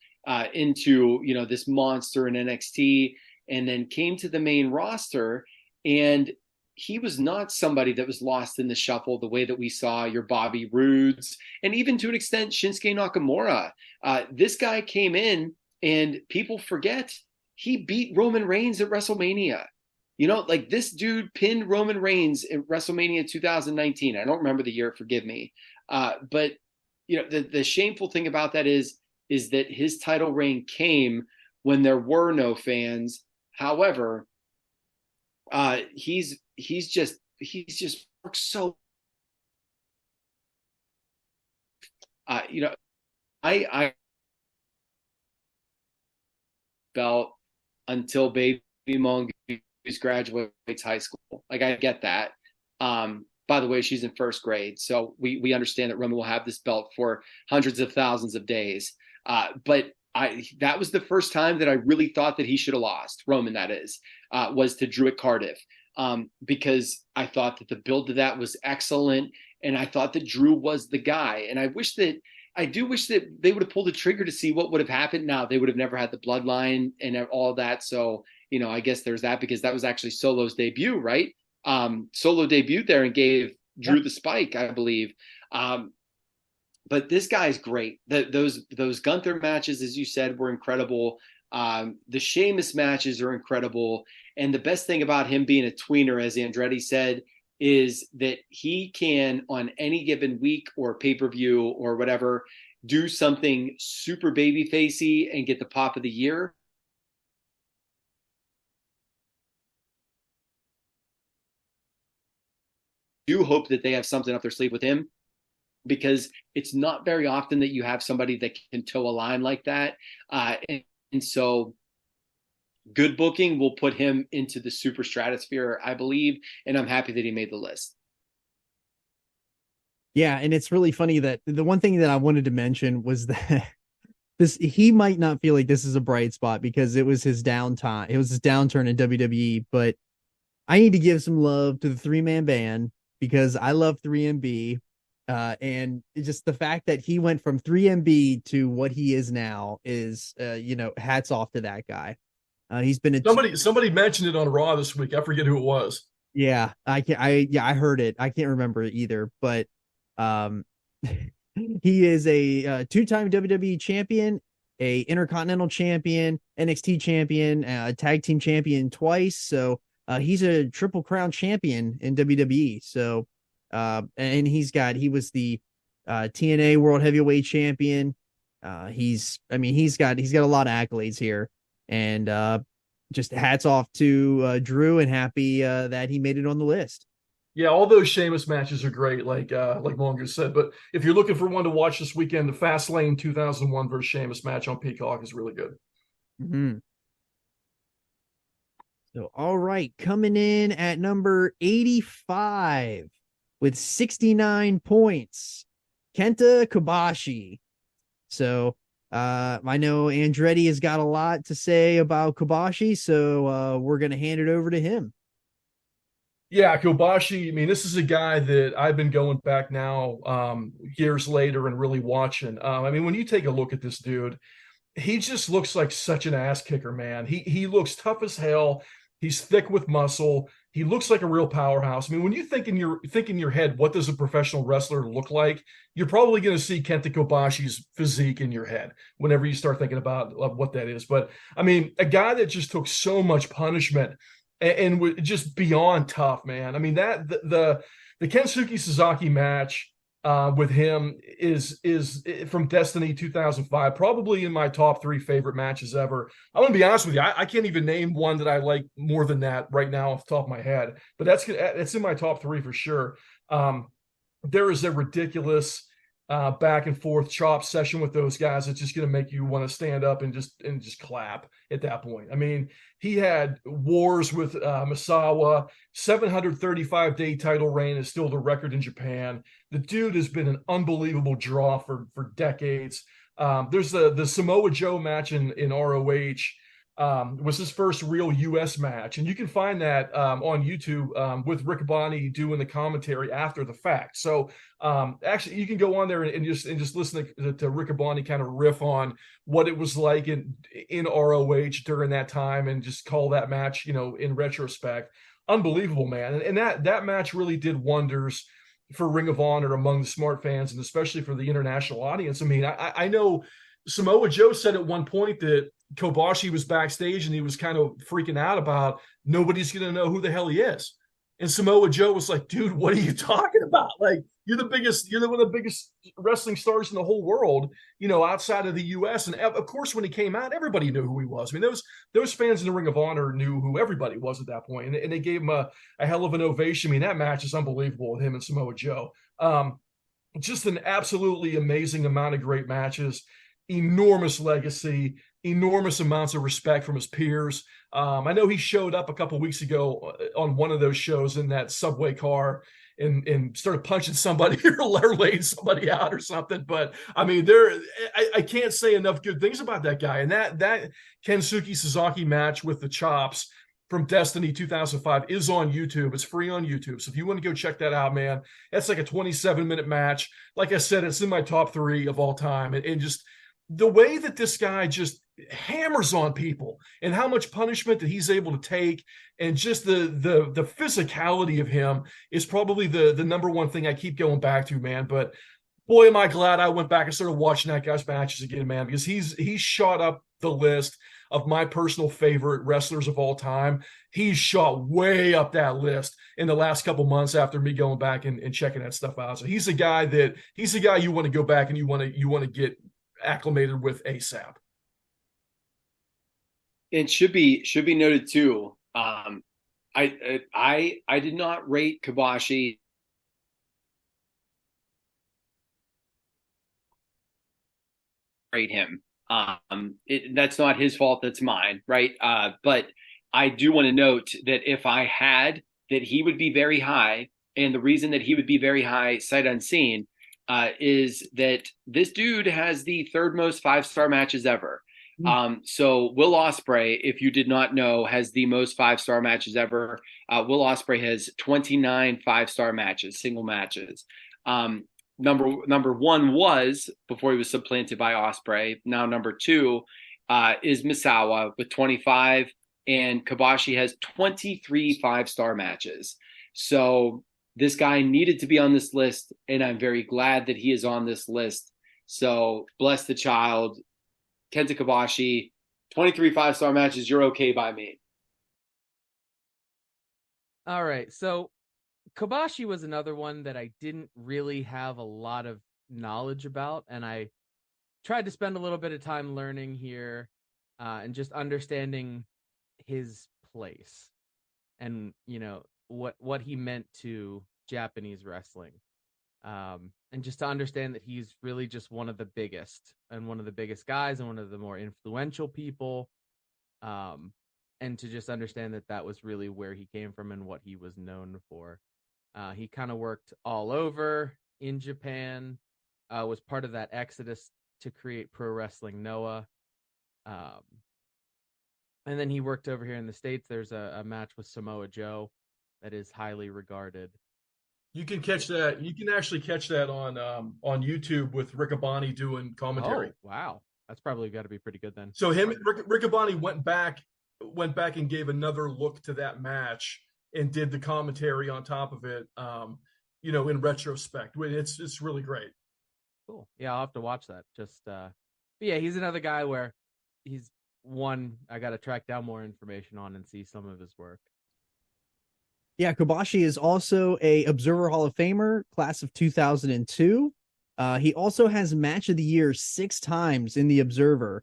S6: into, this monster in NXT, and then came to the main roster. And he was not somebody that was lost in the shuffle the way that we saw your Bobby Roodes and even to an extent Shinsuke Nakamura. This guy came in, and people forget he beat Roman Reigns at WrestleMania. This dude pinned Roman Reigns at WrestleMania 2019. I don't remember the year, forgive me. But the shameful thing about that is that his title reign came when there were no fans. However, he's just worked so. I felt until Baby Mongoose graduates high school. Like, I get that. By the way, she's in first grade, so we understand that Roman will have this belt for hundreds of thousands of days. But that was the first time that I really thought that he should have lost, Roman, that is, was to Drew at Cardiff, because I thought that the build to that was excellent, and I thought that Drew was the guy. And I do wish that they would have pulled the trigger to see what would have happened. Now, they would have never had the bloodline and all that. So, I guess there's that, because that was actually Solo's debut, right? Solo debuted there and gave Drew the spike, I believe. But this guy's great. Those Gunther matches, as you said, were incredible. The Sheamus matches are incredible. And the best thing about him being a tweener, as Andretti said, is that he can, on any given week or pay-per-view or whatever, do something super babyfacey and get the pop of the year. I do hope that they have something up their sleeve with him, because it's not very often that you have somebody that can toe a line like that. And so good booking will put him into the super stratosphere, I believe, and I'm happy that he made the list.
S4: Yeah, and it's really funny that the one thing that I wanted to mention was that he might not feel like this is a bright spot because it was his downtime. It was his downturn in WWE, but I need to give some love to the 3-man band, because I love 3MB. And just the fact that he went from 3MB to what he is now is, hats off to that guy. He's been
S5: somebody mentioned it on Raw this week. I forget who it was.
S4: Yeah, I heard it. I can't remember it either, but he is a 2-time WWE champion, a Intercontinental champion, NXT champion, tag team champion twice. So he's a Triple Crown champion in WWE. So and he was the TNA World Heavyweight Champion. He's got a lot of accolades here, and just hats off to Drew, and happy that he made it on the list.
S5: Yeah, all those Sheamus matches are great, like Mongoose said. But if you're looking for one to watch this weekend, the Fastlane 2001 versus Sheamus match on Peacock is really good.
S4: Mm-hmm. So, all right, coming in at number 85 with 69 points, Kenta Kobashi. So, I know Andretti has got a lot to say about Kobashi, so we're going to hand it over to him.
S5: Yeah, Kobashi. I mean, this is a guy that I've been going back now, years later and really watching. I mean, when you take a look at this dude, he just looks like such an ass kicker, man. He looks tough as hell. He's thick with muscle. He looks like a real powerhouse. I mean, when you think in your head, what does a professional wrestler look like? You're probably going to see Kenta Kobashi's physique in your head whenever you start thinking about what that is. But I mean, a guy that just took so much punishment and just beyond tough, man. I mean, that the Kensuke Sasaki match with him is from Destiny 2005, probably in my top 3 favorite matches ever. I'm gonna be honest with you, I can't even name one that I like more than that right now off the top of my head, but that's in my top 3 for sure. There is a ridiculous back and forth chop session with those guys that's just going to make you want to stand up and just clap at that point. I mean, he had wars with Misawa. 735-day title reign is still the record in Japan. The dude has been an unbelievable draw for decades. There's the Samoa Joe match in ROH. Was his first real U.S. match, and you can find that on YouTube with Riccaboni doing the commentary after the fact. So actually, you can go on there and just listen to Riccaboni kind of riff on what it was like in ROH during that time, and just call that match, in retrospect, unbelievable, man. And that match really did wonders for Ring of Honor among the smart fans, and especially for the international audience. I mean, I know Samoa Joe said at one point that Kobashi was backstage and he was kind of freaking out about nobody's going to know who the hell he is. And Samoa Joe was like, dude, what are you talking about? Like, you're one of the biggest wrestling stars in the whole world, outside of the US. And of course, when he came out, everybody knew who he was. I mean, those fans in the Ring of Honor knew who everybody was at that point. And they gave him a hell of an ovation. I mean, that match is unbelievable with him and Samoa Joe. Just an absolutely amazing amount of great matches, enormous legacy, enormous amounts of respect from his peers. I know he showed up a couple of weeks ago on one of those shows in that subway car and started punching somebody or laying somebody out or something. But I mean, I can't say enough good things about that guy. And that Kensuke Sasaki match with the chops from Destiny 2005 is on YouTube. It's free on YouTube. So if you want to go check that out, man, that's like a 27-minute match. Like I said, it's in my top 3 of all time. And just the way that this guy just hammers on people and how much punishment that he's able to take, and just the physicality of him is probably the number one thing I keep going back to, man. But boy, am I glad I went back and started watching that guy's matches again, man, because he's shot up the list of my personal favorite wrestlers of all time. He's shot way up that list in the last couple months after me going back and checking that stuff out. So he's a guy you want to go back and you want to get acclimated with ASAP.
S6: It should be noted too. I did not rate Kobashi him. That's not his fault. That's mine, right? But I do want to note that if I had, that he would be very high, and the reason that he would be very high, sight unseen, is that this dude has the 3rd most 5-star matches ever. So Will Ospreay, if you did not know, has the most 5-star matches ever. Will Ospreay has 29 5-star matches, single matches. Number 1 was, before he was supplanted by Ospreay. Now number 2 is Misawa with 25, and Kobashi has 23 5-star matches. So this guy needed to be on this list, and I'm very glad that he is on this list. So bless the child. Kenta Kobashi, 23 5-star matches, you're okay by me.
S8: All right, so Kobashi was another one that I didn't really have a lot of knowledge about, and I tried to spend a little bit of time learning here and just understanding his place. And, what he meant to Japanese wrestling. And just to understand that he's really just one of the biggest guys and one of the more influential people. And to just understand that was really where he came from and what he was known for. He kind of worked all over in Japan, was part of that exodus to create Pro Wrestling Noah. And then he worked over here in the States. There's a match with Samoa Joe that is highly regarded.
S5: You can catch that. You can actually catch that on YouTube with Riccaboni doing commentary.
S8: Oh, wow. That's probably got to be pretty good then.
S5: So Riccaboni went back and gave another look to that match and did the commentary on top of it, in retrospect. It's really great.
S8: Cool. Yeah, I'll have to watch that. But yeah, he's another guy where he's one I got to track down more information on and see some of his work.
S4: Yeah, Kobashi is also a Observer Hall of Famer, class of 2002. He also has Match of the Year 6 times in the Observer.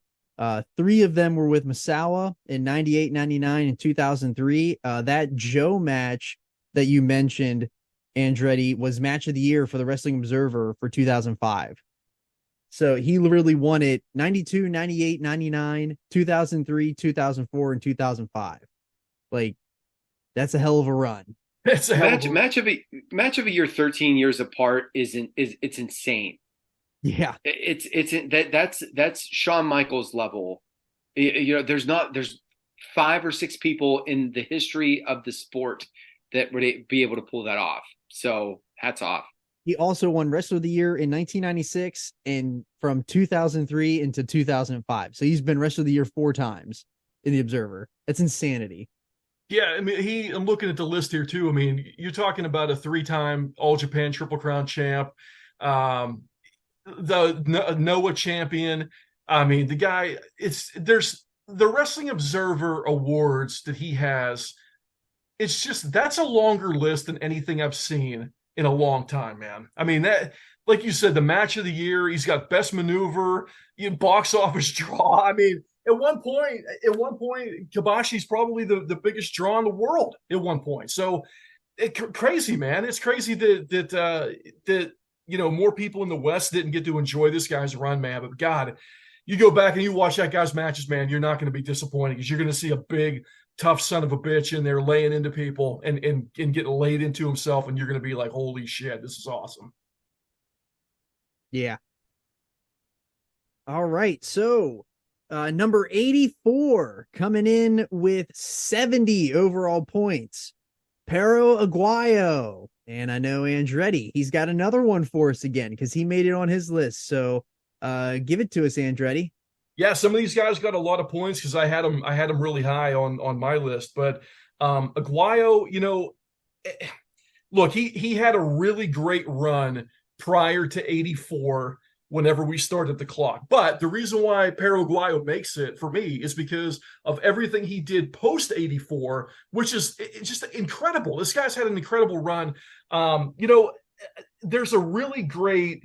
S4: 3 of them were with Misawa in 98, 99, and 2003. That Joe match that you mentioned, Andretti, was Match of the Year for the Wrestling Observer for 2005. So he literally won it 92, 98, 99, 2003, 2004, and 2005. Like, that's a hell of a run.
S6: It's a match of a year 13 years apart it's insane.
S4: Yeah.
S6: That's Shawn Michaels level. There's 5 or 6 people in the history of the sport that would be able to pull that off. So hats off.
S4: He also won Wrestler of the Year in 1996 and from 2003 into 2005. So he's been Wrestler of the Year 4 times in the Observer. That's insanity.
S5: Yeah, I mean, I'm looking at the list here too. I mean, you're talking about a 3-time All Japan Triple Crown champ, the Noah champion. I mean, the guy. There's the Wrestling Observer awards that he has. It's just that's a longer list than anything I've seen in a long time, man. I mean, that, like you said, the Match of the Year. He's got Best Maneuver, box office draw. I mean. At one point, Kobashi's probably the biggest draw in the world at one point. So crazy, man. It's crazy that more people in the West didn't get to enjoy this guy's run, man. But God, you go back and you watch that guy's matches, man, you're not going to be disappointed because you're going to see a big, tough son of a bitch in there laying into people and getting laid into himself, and you're going to be like, holy shit, this is awesome.
S4: Yeah. All right, so number 84 coming in with 70 overall points, Perro Aguayo. And I know Andretti, he's got another one for us again because he made it on his list. So give it to us, Andretti.
S5: Yeah, some of these guys got a lot of points because I had them really high on my list. But Aguayo, look, he had a really great run prior to 84. Whenever we started the clock. But the reason why Perro Aguayo makes it for me is because of everything he did post 84, which is just incredible. This guy's had an incredible run. There's a really great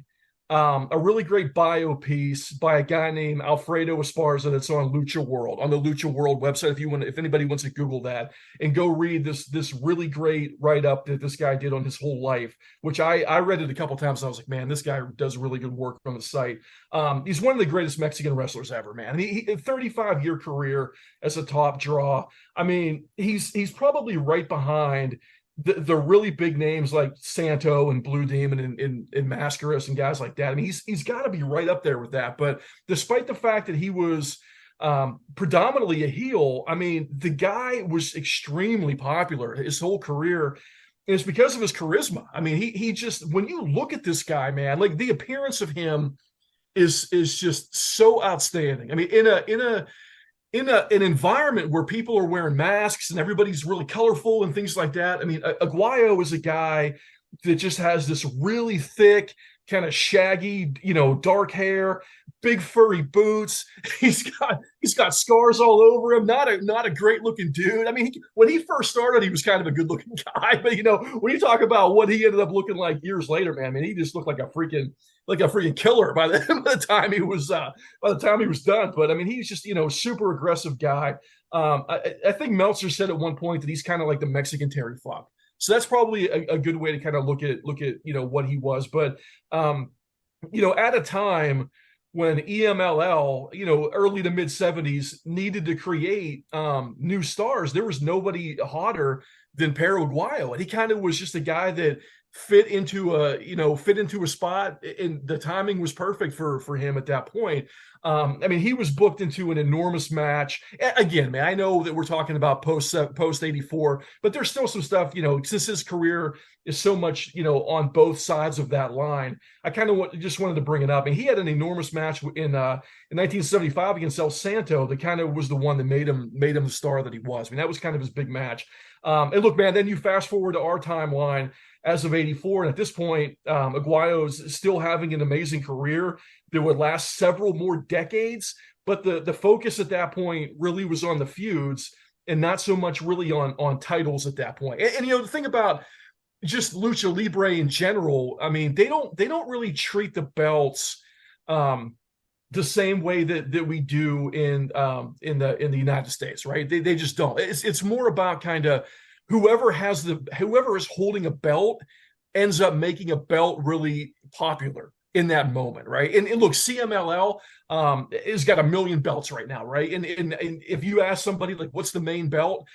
S5: bio piece by a guy named Alfredo Esparza that's on Lucha World, on the Lucha World website. If anybody wants to Google that and go read this really great write-up that this guy did on his whole life, which I read it a couple times and I was like, man, this guy does really good work on the site. He's one of the greatest Mexican wrestlers ever, man. I mean, he 35-year career as a top draw. I mean, he's probably right behind the really big names like Santo and Blue Demon and Mascaras and guys like that. I mean, he's got to be right up there with that. But despite the fact that he was predominantly a heel, I mean, the guy was extremely popular his whole career. And it's because of his charisma. I mean, he just, when you look at this guy, man, like the appearance of him is just so outstanding. I mean, in an environment where people are wearing masks and everybody's really colorful and things like that. I mean, Aguayo is a guy that just has this really thick, kind of shaggy, dark hair, big furry boots. He's got scars all over him. Not a great looking dude. I mean, when he first started, he was kind of a good looking guy. But when you talk about what he ended up looking like years later, man, I mean, he just looked like a freaking killer by the time he was done. But I mean, he's just super aggressive guy. I think Meltzer said at one point that he's kind of like the Mexican Terry Funk. So that's probably a good way to kind of look at what he was. But at a time when EMLL, early to mid 70s needed to create new stars, there was nobody hotter than Perro Aguayo, and he kind of was just a guy that fit into a spot, and the timing was perfect for him at that point. He was booked into an enormous match. Again, man, I know that we're talking about post 84, but there's still some stuff, since his career is so much, on both sides of that line. I kind of just wanted to bring it up. And he had an enormous match in 1975 against El Santo that kind of was the one that made him the star that he was. That was kind of his big match. And look, man, then you fast forward to our timeline as of 84. And at this point, Aguayo's still having an amazing career that would last several more decades. But the focus at that point really was on the feuds and not so much really on titles at that point. And the thing about just Lucha Libre in general, they don't really treat the belts the same way that we do in the United States, right? They just don't. It's more about kind of whoever is holding a belt ends up making a belt really popular in that moment, right? And look, CMLL has got 1 million belts right now, right? And if you ask somebody like, what's the main belt?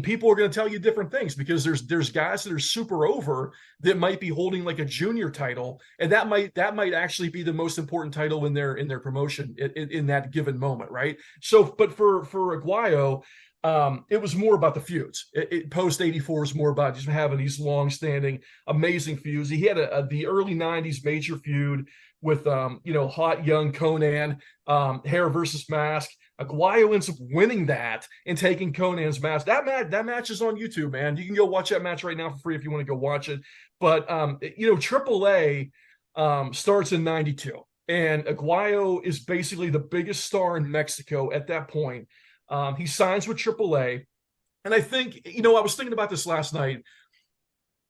S5: People are going to tell you different things, because there's guys that are super over that might be holding like a junior title, and that might actually be the most important title in their promotion in that given moment, right? So, but for Aguayo, it was more about the feuds. Post 84 is more about just having these long-standing, amazing feuds. He had the early 90s major feud with hot young Conan, hair versus mask. Aguayo ends up winning that and taking Conan's mask. That match is on YouTube, man. You can go watch that match right now for free if you want to go watch it. But AAA starts in 92, and Aguayo is basically the biggest star in Mexico at that point. He signs with AAA. And I think, I was thinking about this last night.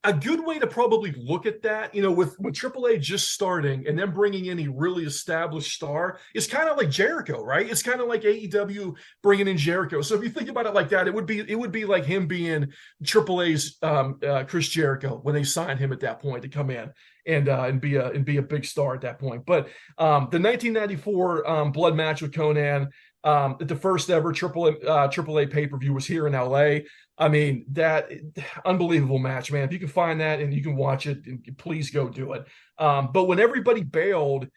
S5: A good way to probably look at that, with AAA just starting and then bringing in a really established star, is kind of like Jericho, right? It's kind of like AEW bringing in Jericho. So if you think about it like that, it would be like him being AAA's Chris Jericho when they signed him at that point to come in and be a big star at that point. But the 1994 blood match with Conan, the first ever AAA pay-per-view, was here in LA. That unbelievable match, man. If you can find that and you can watch it, please go do it. But when everybody bailed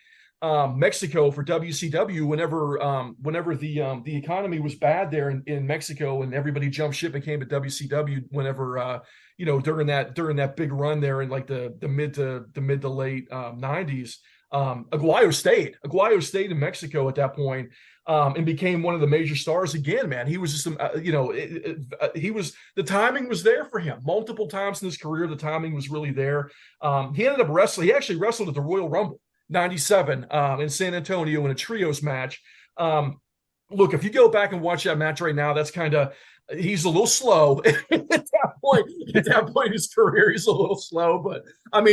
S5: Mexico for WCW, whenever the economy was bad there in Mexico, and everybody jumped ship and came to WCW, whenever during that big run there in like the mid to late 90s, Aguayo stayed in Mexico at that point. And became one of the major stars again, man. He was just, the timing was there for him multiple times in his career. The timing was really there. He ended up wrestling. He actually wrestled at the Royal Rumble 97 in San Antonio in a trios match. Look, if you go back and watch that match right now, that's kind of, he's a little slow at that point. At that point in his career, he's a little slow. But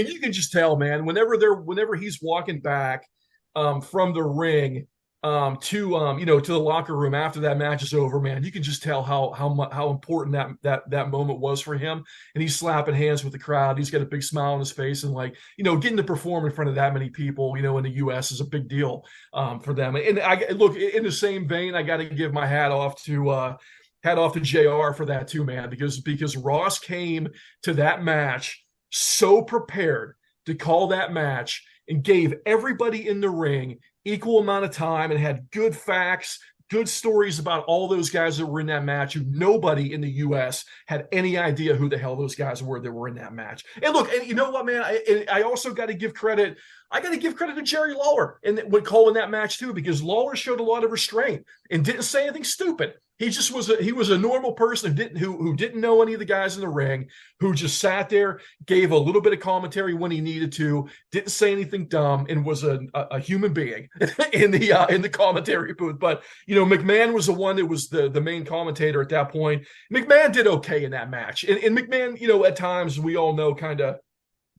S5: you can just tell, man. Whenever he's walking back from the ring to the locker room after that match is over, man, you can just tell how important that moment was for him. And he's slapping hands with the crowd. He's got a big smile on his face, and getting to perform in front of that many people, in the U.S. is a big deal for them. And I look, in the same vein, I got to give my hat off to JR for that too, man, because Ross came to that match so prepared to call that match and gave everybody in the ring equal amount of time and had good facts, good stories about all those guys that were in that match, who nobody in the U.S. had any idea who the hell those guys were that were in that match. And look, and you know what, man, I also got to give credit. I got to give credit to Jerry Lawler when calling that match too, because Lawler showed a lot of restraint and didn't say anything stupid. He just was a normal person who didn't know any of the guys in the ring, who just sat there, gave a little bit of commentary when he needed to, didn't say anything dumb, and was a human being in the commentary booth. But McMahon was the one that was the main commentator at that point. McMahon did okay in that match, and McMahon, at times, we all know, kind of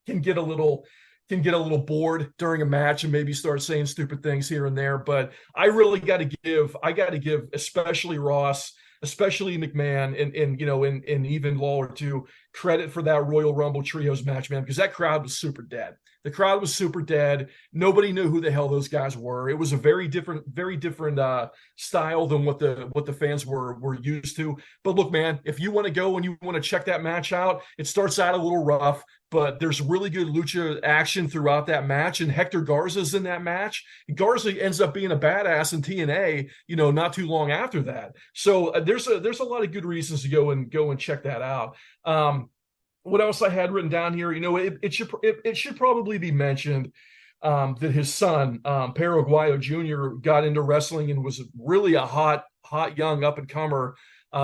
S5: can get a little bored during a match and maybe start saying stupid things here and there. But I really got to give, especially Ross, especially McMahon, and even Lawler too, credit for that Royal Rumble Trios match, man, because that crowd was super dead. The crowd was super dead. Nobody knew who the hell those guys were. It was a very different style than what the fans were used to. But look, man, if you want to go and you want to check that match out, it starts out a little rough, but there's really good lucha action throughout that match. And Hector Garza's in that match. Garza ends up being a badass in TNA, not too long after that. So there's a lot of good reasons to go and check that out. What else I had written down here? It should probably be mentioned that his son, Perro Aguayo Jr., got into wrestling and was really a hot young up and comer.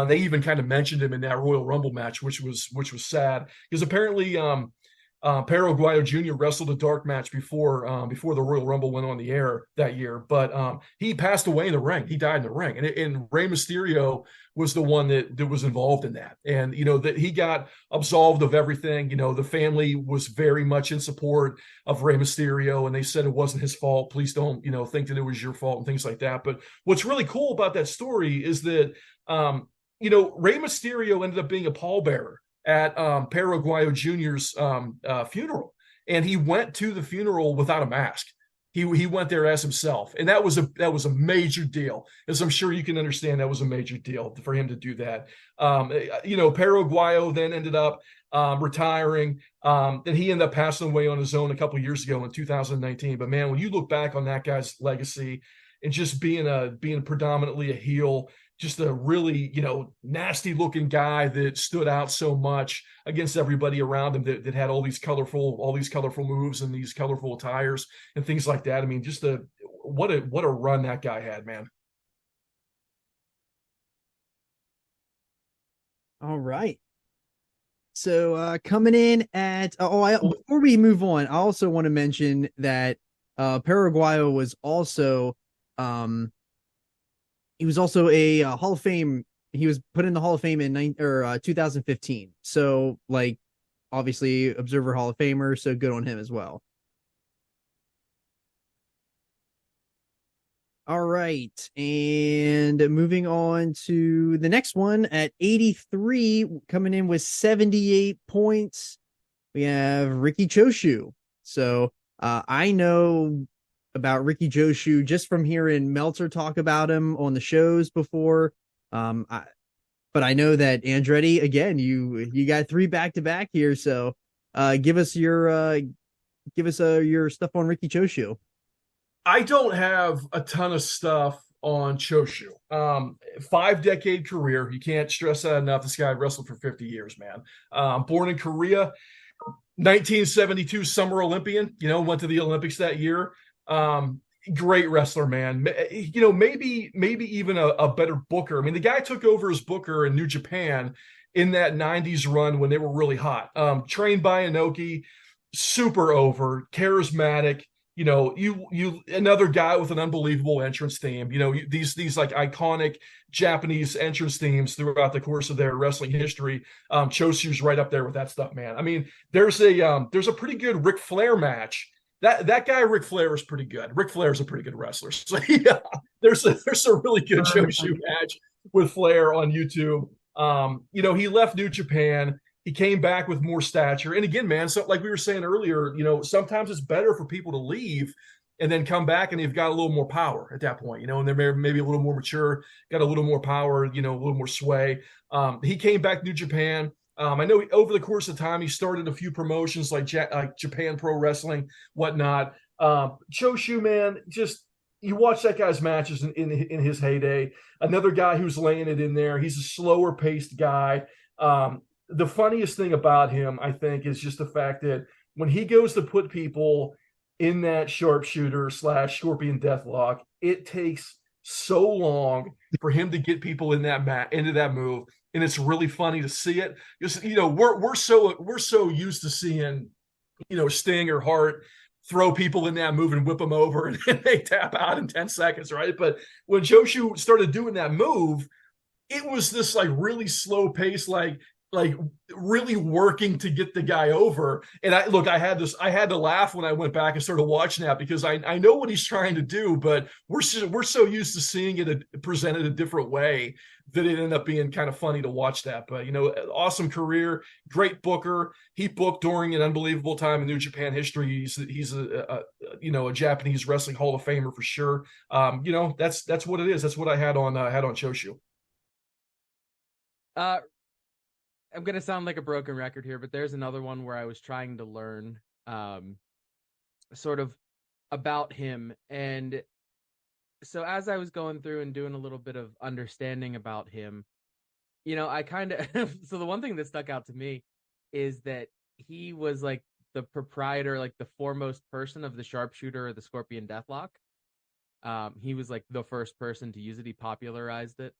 S5: They even kind of mentioned him in that Royal Rumble match, which was sad because apparently Perro Aguayo Jr. wrestled a dark match before the Royal Rumble went on the air that year, but he passed away in the ring. He died in the ring, and Rey Mysterio was the one that was involved in that. And that he got absolved of everything. The family was very much in support of Rey Mysterio, and they said it wasn't his fault. Please don't think that it was your fault and things like that. But what's really cool about that story is that Rey Mysterio ended up being a pallbearer at Perro Aguayo Jr.'s funeral, and he went to the funeral without a mask. He went there as himself, and that was a major deal. As I'm sure you can understand, that was a major deal for him to do that. Perro Aguayo then ended up retiring. Then he ended up passing away on his own a couple of years ago in 2019. But man, when you look back on that guy's legacy and just being predominantly a heel, just a really, nasty looking guy that stood out so much against everybody around him that had all these colorful moves and these colorful attires and things like that. I mean, just what a run that guy had, man.
S4: All right. So coming in at before we move on, I also want to mention that Perro Aguayo was also he was also a Hall of Fame. He was put in the Hall of Fame in 2015. So, obviously, Observer Hall of Famer. So good on him as well. All right, and moving on to the next one at 83, coming in with 78 points. We have Riki Choshu. So I know about Riki Choshu just from hearing Meltzer talk about him on the shows before. But I know that Andretti, again, you got 3 back-to-back here. So give us your stuff on Riki Choshu.
S5: I don't have a ton of stuff on Choshu. 5-decade career. You can't stress that enough. This guy wrestled for 50 years, man. Born in Korea, 1972 Summer Olympian, went to the Olympics that year. Great wrestler, man. Maybe even a better booker. I mean, the guy took over as booker in New Japan in that 90s run when they were really hot. Trained by Inoki, super over, charismatic. Another guy with an unbelievable entrance theme. These like iconic Japanese entrance themes throughout the course of their wrestling history. Choshu's right up there with that stuff, man. I mean, there's a pretty good Ric Flair match. That guy Ric Flair is pretty good. Ric Flair's a pretty good wrestler. So yeah, there's a really good Choshu match with Flair on YouTube. He left New Japan. He came back with more stature. And again, man, so like we were saying earlier, sometimes it's better for people to leave and then come back and they've got a little more power at that point, and they're maybe a little more mature, got a little more power, a little more sway. He came back to New Japan. I know over the course of time, he started a few promotions like Japan Pro Wrestling, whatnot. Choshu, man, just you watch that guy's matches in his heyday. Another guy who's laying it in there. He's a slower paced guy. The funniest thing about him, I think, is just the fact that when he goes to put people in that sharpshooter / scorpion deathlock, it takes so long for him to get people in that into that move. And it's really funny to see it because, we're so used to seeing, Sting or Hart throw people in that move and whip them over and they tap out in 10 seconds. Right. But when Choshu started doing that move, it was this like really slow pace, like like really working to get the guy over. And I had to laugh when I went back and started watching that, because I know what he's trying to do, but we're so used to seeing it presented a different way that it ended up being kind of funny to watch that. But, awesome career, great booker. He booked during an unbelievable time in New Japan history. He's a Japanese wrestling Hall of Famer for sure. That's what it is. That's what I had on Choshu.
S8: I'm going to sound like a broken record here, but there's another one where I was trying to learn sort of about him. And so as I was going through and doing a little bit of understanding about him, I kind of, so the one thing that stuck out to me is that he was like the proprietor, like the foremost person of the sharpshooter or the Scorpion Deathlock. He was like the first person to use it. He popularized it.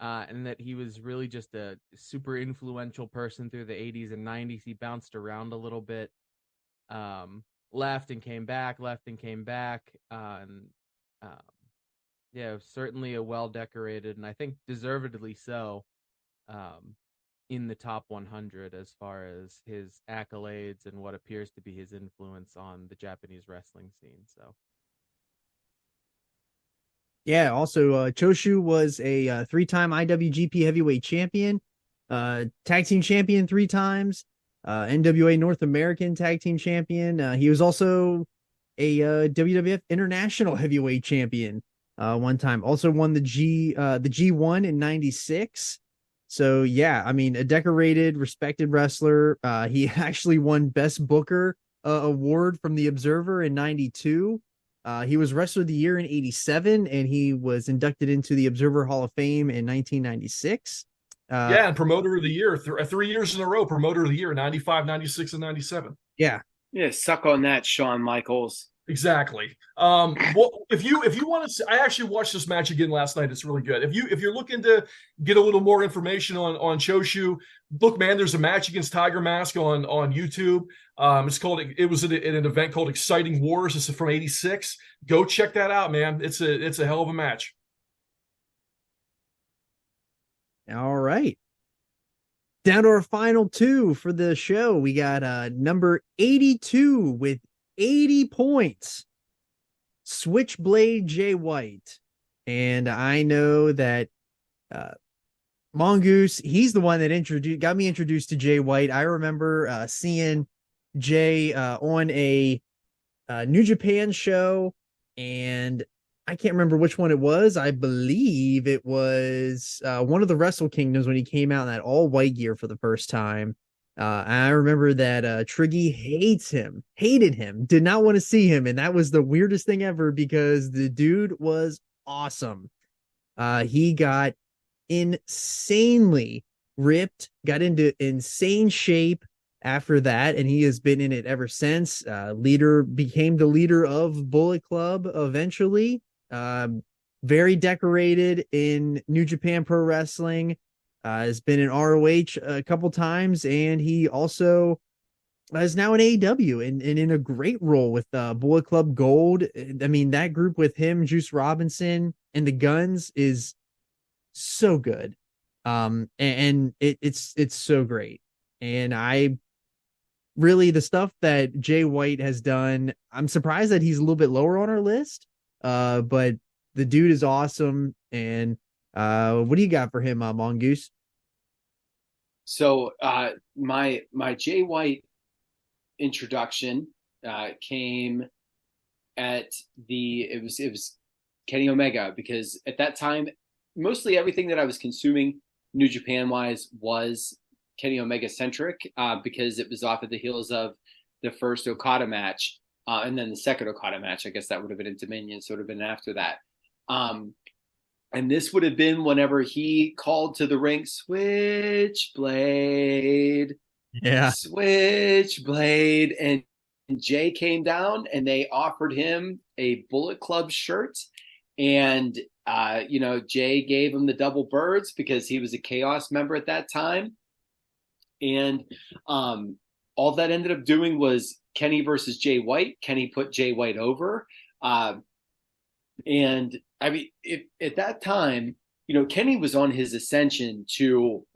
S8: And that he was really just a super influential person through the 80s and 90s. He bounced around a little bit, left and came back. Certainly a well-decorated, and I think deservedly so, in the top 100 as far as his accolades and what appears to be his influence on the Japanese wrestling scene. So.
S4: Yeah, also Choshu was a 3-time IWGP Heavyweight Champion, Tag Team Champion 3 times, NWA North American Tag Team Champion. He was also a WWF International Heavyweight Champion 1 time. Also won the G1 in '96. So yeah, I mean, a decorated, respected wrestler. He actually won Best Booker award from the Observer in '92. He was Wrestler of the Year in '87, and he was inducted into the Observer Hall of Fame in 1996.
S5: And Promoter of the Year, 3 years in a row, Promoter of the Year, 95, 96, and 97.
S4: Yeah.
S6: Yeah, suck on that, Shawn Michaels.
S5: Exactly. If you want to, I actually watched this match again last night. It's really good. If you're looking to get a little more information on Choshu, look, man, there's a match against Tiger Mask on YouTube. It was at an event called Exciting Wars. This is from '86. Go check that out, man. It's a hell of a match.
S4: All right. Down to our final 2 for the show. We got number 82 with 80 points, Switchblade Jay White. And I know that Mongoose, he's the one that got me introduced to Jay White. I remember seeing Jay on a New Japan show, and I can't remember which one it was. I believe it was one of the Wrestle Kingdoms when he came out in that all white gear for the first time. I remember that Triggy hated him, did not want to see him. And that was the weirdest thing ever, because the dude was awesome. He got insanely ripped, got into insane shape after that, and he has been in it ever since. Became the leader of Bullet Club eventually. Very decorated in New Japan Pro Wrestling. Has been in ROH a couple times, and he also is now in AEW and in a great role with Bullet Club Gold. I mean, that group with him, Juice Robinson, and the Guns is so good. And it's so great. And the stuff that Jay White has done, I'm surprised that he's a little bit lower on our list. But the dude is awesome. And what do you got for him, Mongoose?
S6: So my Jay White introduction came at it was Kenny Omega, because at that time mostly everything that I was consuming New Japan wise was Kenny Omega centric, because it was off of the heels of the first Okada match, and then the second Okada match. I guess that would have been in Dominion, so it would have been after that. And this would have been whenever he called to the ring, Switchblade.
S4: Yeah.
S6: Switchblade. And Jay came down and they offered him a Bullet Club shirt. And, Jay gave him the double birds because he was a Chaos member at that time. And all that ended up doing was Kenny versus Jay White. Kenny put Jay White over. And I mean, at that time, Kenny was on his ascension to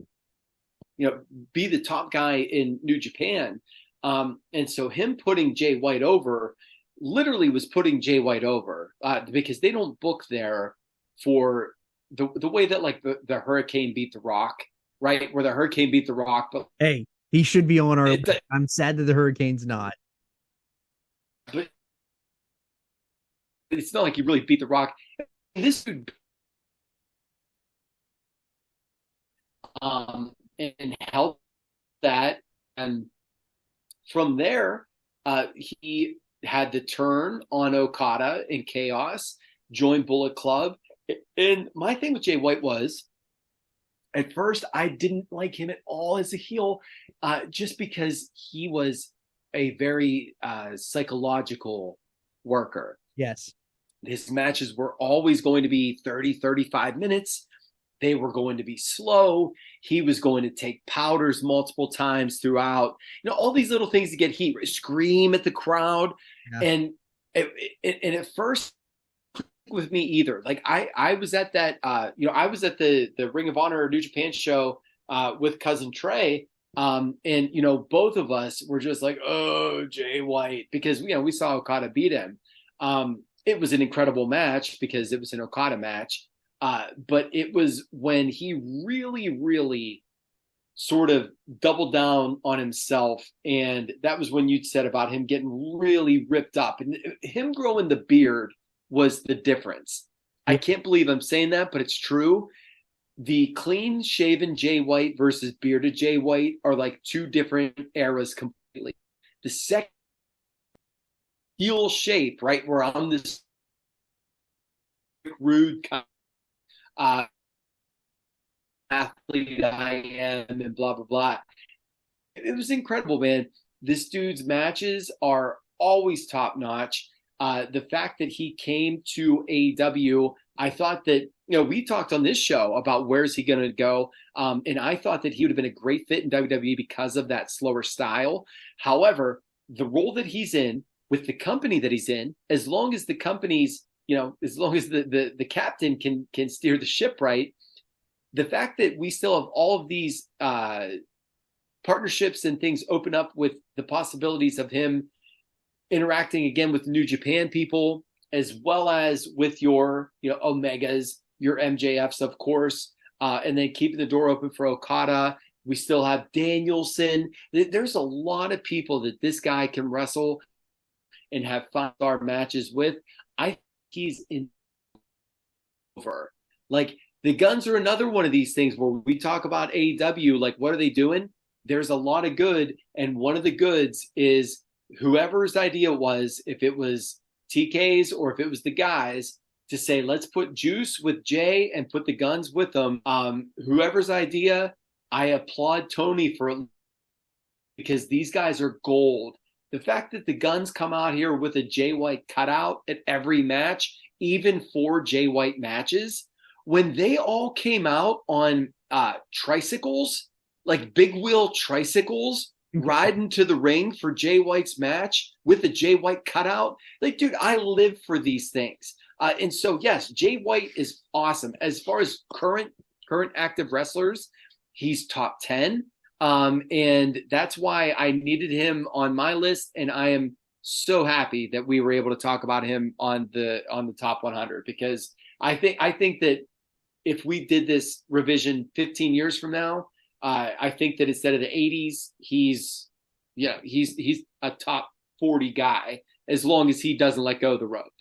S6: be the top guy in New Japan. And so him putting Jay White over literally was putting Jay White over because they don't book there for the way that like the Hurricane beat the Rock, right? Where the Hurricane beat the Rock. But
S4: Hey, he should be on our list. I'm sad that the Hurricane's not.
S6: But it's not like he really beat the Rock. This dude and helped that. And from there, he had the turn on Okada in Chaos, joined Bullet Club. And my thing with Jay White was, at first, I didn't like him at all as a heel, just because he was a very psychological worker.
S4: Yes.
S6: His matches were always going to be 30, 35 minutes. They were going to be slow. He was going to take powders multiple times throughout. All these little things to get heat, scream at the crowd. Yeah. And at first, with me either. Like I was at that, I was at the Ring of Honor New Japan show with Cousin Trey. And both of us were just like, oh, Jay White, because we saw Okada beat him. It was an incredible match because it was an Okada match. But it was when he really, really sort of doubled down on himself. And that was when you'd said about him getting really ripped up, and him growing the beard was the difference. I can't believe I'm saying that, but it's true. The clean shaven Jay White versus bearded Jay White are like two different eras completely. The second heel shape, right, where I'm this rude kind of athlete I am and blah, blah, blah. It was incredible, man. This dude's matches are always top notch. The fact that he came to AEW, I thought that, we talked on this show about where's he going to go. And I thought that he would have been a great fit in WWE because of that slower style. However, the role that he's in with the company that he's in, as long as the company's, as long as the captain can steer the ship right, the fact that we still have all of these partnerships and things open up with the possibilities of him interacting again with New Japan people, as well as with your, Omegas, your MJFs, of course, and then keeping the door open for Okada. We still have Danielson. There's a lot of people that this guy can wrestle and have 5-star matches with. I think he's in over. Like, the Guns are another one of these things where we talk about AEW, like, what are they doing? There's a lot of good, and one of the goods is whoever's idea was, if it was TK's or if it was the guys, to say, let's put Juice with Jay and put the Guns with them. Whoever's idea, I applaud Tony for it, because these guys are gold. The fact that the Guns come out here with a Jay White cutout at every match, even 4 Jay White matches, when they all came out on tricycles, like big wheel tricycles, riding to the ring for Jay White's match with a Jay White cutout. Like, dude, I live for these things. And so, yes, Jay White is awesome. As far as current active wrestlers, he's top 10. And that's why I needed him on my list. And I am so happy that we were able to talk about him on the top 100, because I think that if we did this revision 15 years from now, I think that instead of the 80s, he's a top 40 guy, as long as he doesn't let go of the rope.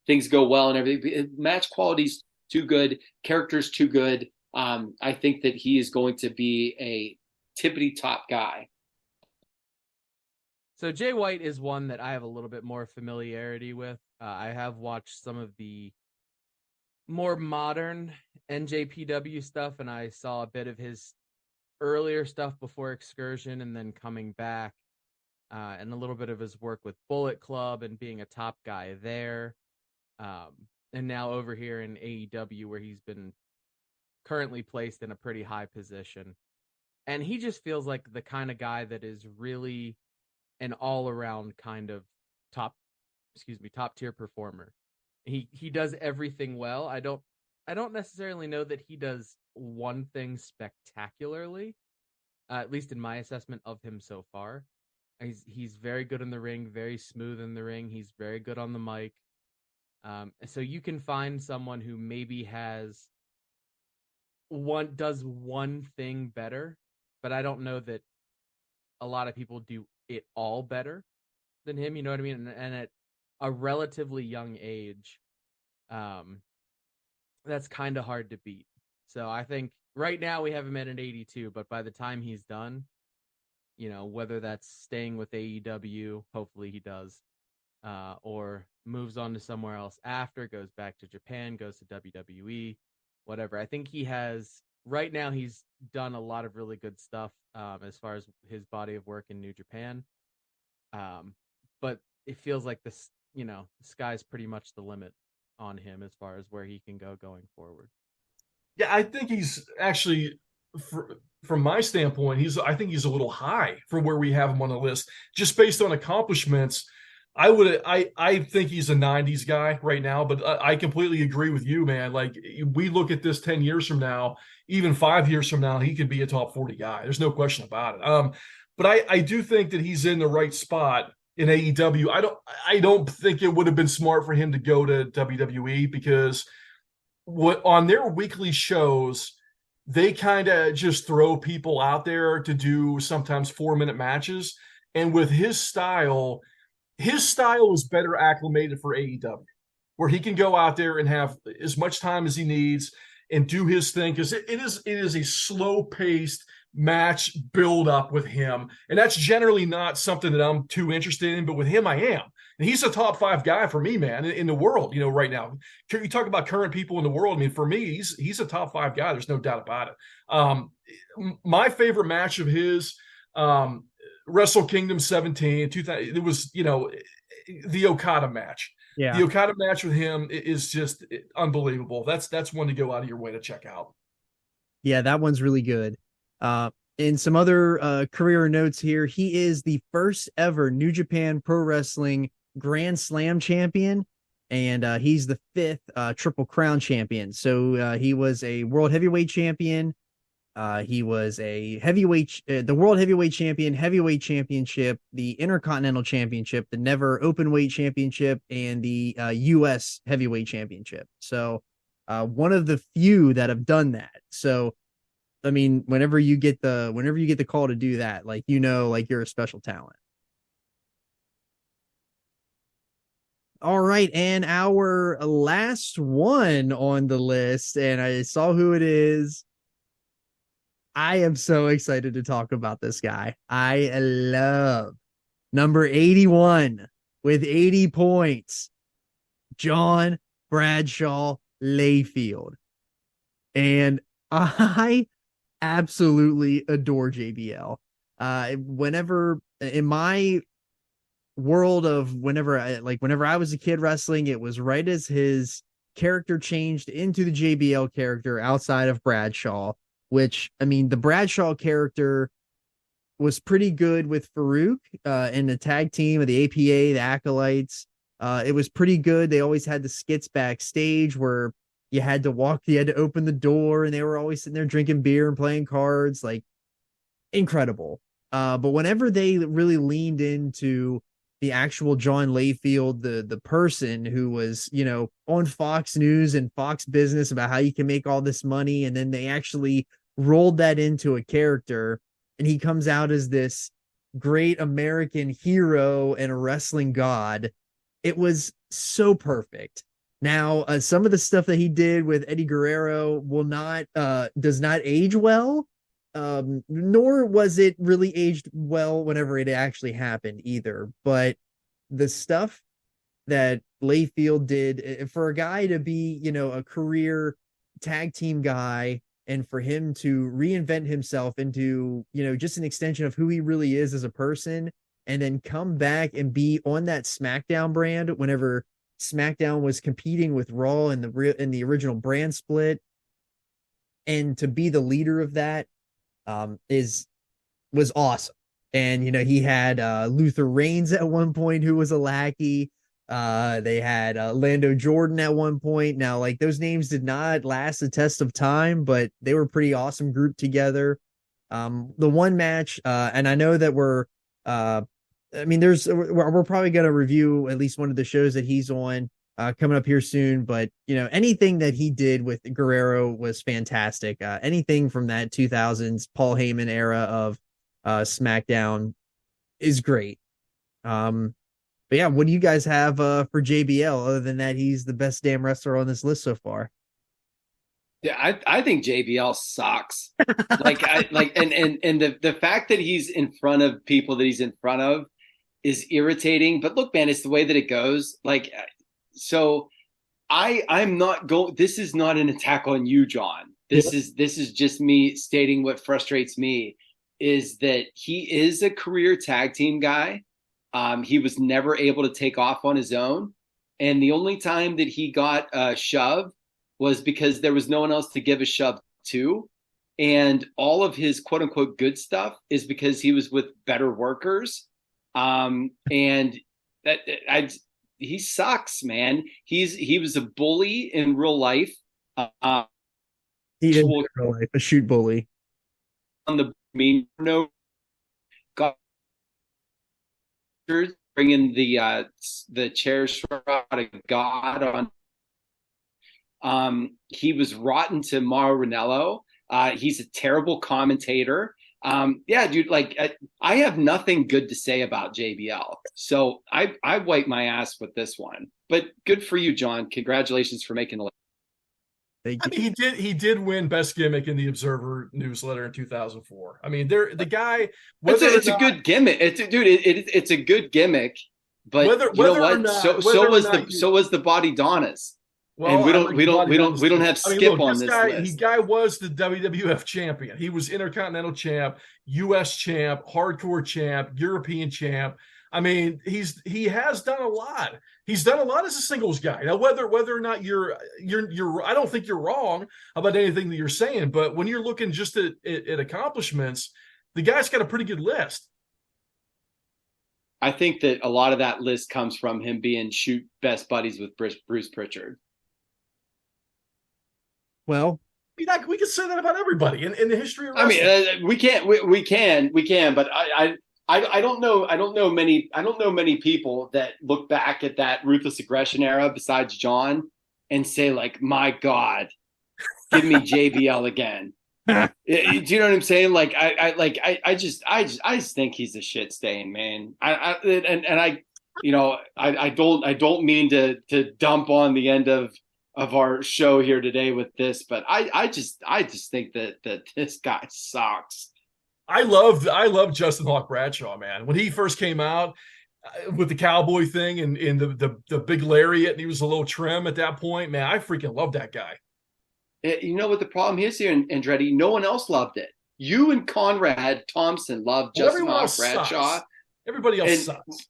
S6: Things go well and everything. Match quality's too good, character's too good. I think that he is going to be a tippity top guy.
S8: So Jay White is one that I have a little bit more familiarity with. I have watched some of the more modern NJPW stuff, and I saw a bit of his earlier stuff before Excursion, and then coming back, and a little bit of his work with Bullet Club and being a top guy there, and now over here in AEW, where he's been currently placed in a pretty high position. And he just feels like the kind of guy that is really an all-around kind of top tier performer. He does everything well. I don't necessarily know that he does one thing spectacularly, at least in my assessment of him so far. He's very good in the ring, very smooth in the ring. He's very good on the mic. So you can find someone who maybe does one thing better, but I don't know that a lot of people do it all better than him. You know what I mean? And at a relatively young age, that's kind of hard to beat. So I think right now we have him at an 82, but by the time he's done, whether that's staying with AEW, hopefully he does, or moves on to somewhere else after, goes back to Japan, goes to WWE, whatever. I think right now he's done a lot of really good stuff as far as his body of work in New Japan. But it feels like the sky's pretty much the limit on him as far as where he can go going forward.
S5: Yeah, I think he's actually, from my standpoint, I think he's a little high for where we have him on the list, just based on accomplishments. I think he's a 90s guy right now, but I completely agree with you, man. Like, we look at this 10 years from now, even 5 years from now, he could be a top 40 guy. There's no question about it. But I do think that he's in the right spot in AEW. I don't think it would have been smart for him to go to WWE, because on their weekly shows, they kind of just throw people out there to do sometimes 4-minute matches. And with his style is better acclimated for AEW, where he can go out there and have as much time as he needs and do his thing, because it is a slow-paced match build up with him, and that's generally not something that I'm too interested in, but with him I am. And he's a top 5 guy for me, man, in the world, right now. You talk about current people in the world. I mean, for me, he's a top 5 guy. There's no doubt about it. My favorite match of his, Wrestle Kingdom 17, 2000, it was, the Okada match.
S4: Yeah.
S5: The Okada match with him is just unbelievable. That's one to go out of your way to check out.
S4: Yeah, that one's really good. In some other career notes here, he is the first ever New Japan Pro Wrestling Grand Slam champion, and he's the 5th Triple Crown champion. So he was a World Heavyweight champion. He was a the World Heavyweight champion, Heavyweight championship, the Intercontinental championship, the Never Openweight championship, and the U.S. Heavyweight championship. So one of the few that have done that. So, I mean, whenever you get the call to do that, like, like you're a special talent. All right, and our last one on the list, and I saw who it is. I am so excited to talk about this guy. I love number 81 with 80 points, John Bradshaw Layfield. And I absolutely adore JBL. Whenever in my world of whenever I was a kid wrestling, it was right as his character changed into the JBL character outside of Bradshaw, which, I mean, the Bradshaw character was pretty good with Farouk in the tag team of the APA, the Acolytes. It was pretty good. They always had the skits backstage where you had to open the door, and they were always sitting there drinking beer and playing cards. Like, incredible. But whenever they really leaned into the actual John Layfield, the person who was, on Fox News and Fox Business about how you can make all this money, and then they actually rolled that into a character, and he comes out as this great American hero and a wrestling god. It was so perfect. Now, some of the stuff that he did with Eddie Guerrero does not age well, nor was it really aged well whenever it actually happened either. But the stuff that Layfield did for a guy to be, a career tag team guy, and for him to reinvent himself into, just an extension of who he really is as a person, and then come back and be on that SmackDown brand whenever SmackDown was competing with Raw in the original brand split, and to be the leader of that was awesome. And he had Luther Reigns at one point, who was a lackey. They had Lando Jordan at one point. Now, like, those names did not last the test of time, but they were pretty awesome grouped together. The one match, and I know that we're probably going to review at least one of the shows that he's on coming up here soon. But anything that he did with Guerrero was fantastic. Anything from that 2000s Paul Heyman era of SmackDown is great. But yeah, what do you guys have for JBL other than that he's the best damn wrestler on this list so far?
S6: Yeah, I think JBL sucks. And the fact that he's in front of people that he's in front of is irritating. But look, man, it's the way that it goes. So I'm not going. This is not an attack on you, John. This is just me stating what frustrates me is that he is a career tag team guy. He was never able to take off on his own, and the only time that he got a shove was because there was no one else to give a shove to. And all of his quote unquote good stuff is because he was with better workers. And he sucks, man. He was a bully in real life.
S4: He is in real life, a shoot bully.
S6: On the got bringing the chair shroud of God on. He was rotten to Mauro Ranallo. He's a terrible commentator. Yeah, dude, I have nothing good to say about JBL. So I wipe my ass with this one. But good for you, John. Congratulations for making the list.
S4: Thank you.
S5: I mean, he did win Best Gimmick in the Observer newsletter in 2004. I mean, the guy.
S6: It's a good gimmick. It's a good gimmick. But you know what? So was the Body Donnas. Well, and we don't have Skip on this list.
S5: He guy was the WWF champion. He was Intercontinental champ, US champ, hardcore champ, European champ. I mean, he has done a lot. He's done a lot as a singles guy. Now, whether or not you're I don't think you're wrong about anything that you're saying, but when you're looking just at accomplishments, the guy's got a pretty good list.
S6: I think that a lot of that list comes from him being shoot best buddies with Bruce Pritchard.
S5: I
S4: Well,
S5: mean, we can say that about everybody in the history of wrestling.
S6: I mean, we can, but I don't know many people that look back at that Ruthless Aggression era besides John and say like, my God, give me JBL again. Do you know what I'm saying? Like, I just think he's a shit stain, man. I don't mean to dump on the end of our show here today with this, but I just think that this guy sucks.
S5: I love Justin Hawk Bradshaw, man. When he first came out with the cowboy thing and the big lariat, and he was a little trim at that point, man, I freaking love that guy.
S6: You know what the problem is here, Andretti? No one else loved it. You and Conrad Thompson loved Justin Hawk Bradshaw.
S5: Sucks. Everybody else sucks.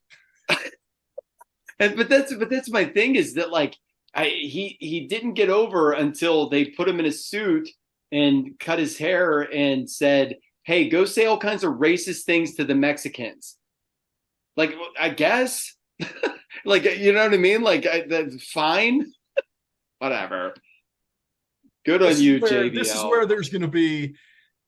S6: But that's my thing is that like he didn't get over until they put him in a suit and cut his hair and said, hey, go say all kinds of racist things to the Mexicans. Like, I guess, like, you know what I mean? Like, that's fine. Whatever. Good on you, JBL.
S5: This is where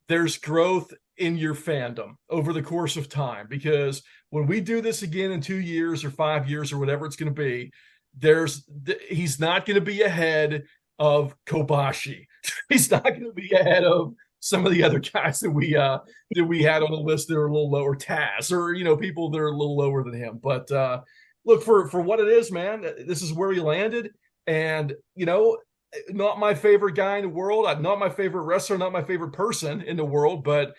S5: there's growth in your fandom over the course of time. Because when we do this again in 2 years or 5 years or whatever it's going to be, he's not going to be ahead of Kobashi. He's not going to be ahead of some of the other guys that we had on the list that are a little lower, Taz, or people that are a little lower than him. But look, for what it is, man, this is where he landed, and not my favorite guy in the world, not my favorite wrestler, not my favorite person in the world, but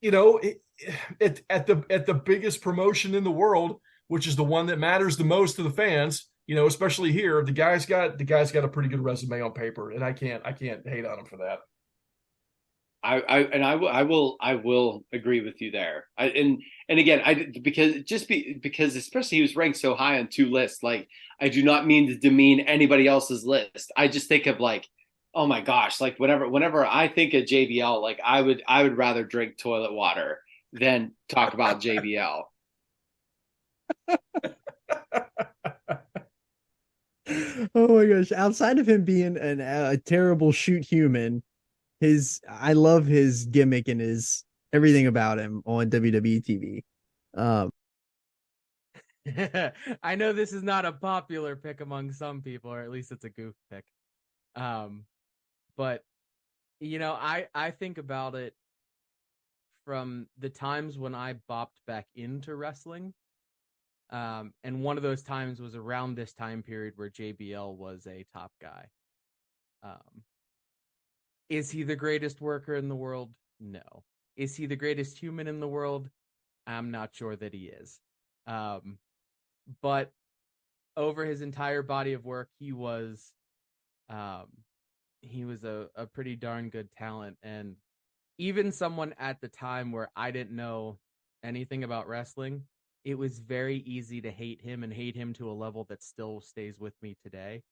S5: at the biggest promotion in the world, which is the one that matters the most to the fans, especially here, the guy's got a pretty good resume on paper, and I can't hate on him for that.
S6: I will agree with you there. Because especially he was ranked so high on 2 lists. Like, I do not mean to demean anybody else's list. I just think of like, oh my gosh, like whenever I think of JBL, like I would rather drink toilet water than talk about JBL.
S4: Oh my gosh! Outside of him being a terrible shoot human, I love his gimmick and his everything about him on WWE TV.
S8: I know this is not a popular pick among some people, or at least it's a goof pick. But you know, I think about it from the times when I bopped back into wrestling. And one of those times was around this time period where JBL was a top guy. Is he the greatest worker in the world? No. Is he the greatest human in the world? I'm not sure that he is. But over his entire body of work, he was a pretty darn good talent. And even someone at the time where I didn't know anything about wrestling, it was very easy to hate him, and hate him to a level that still stays with me today.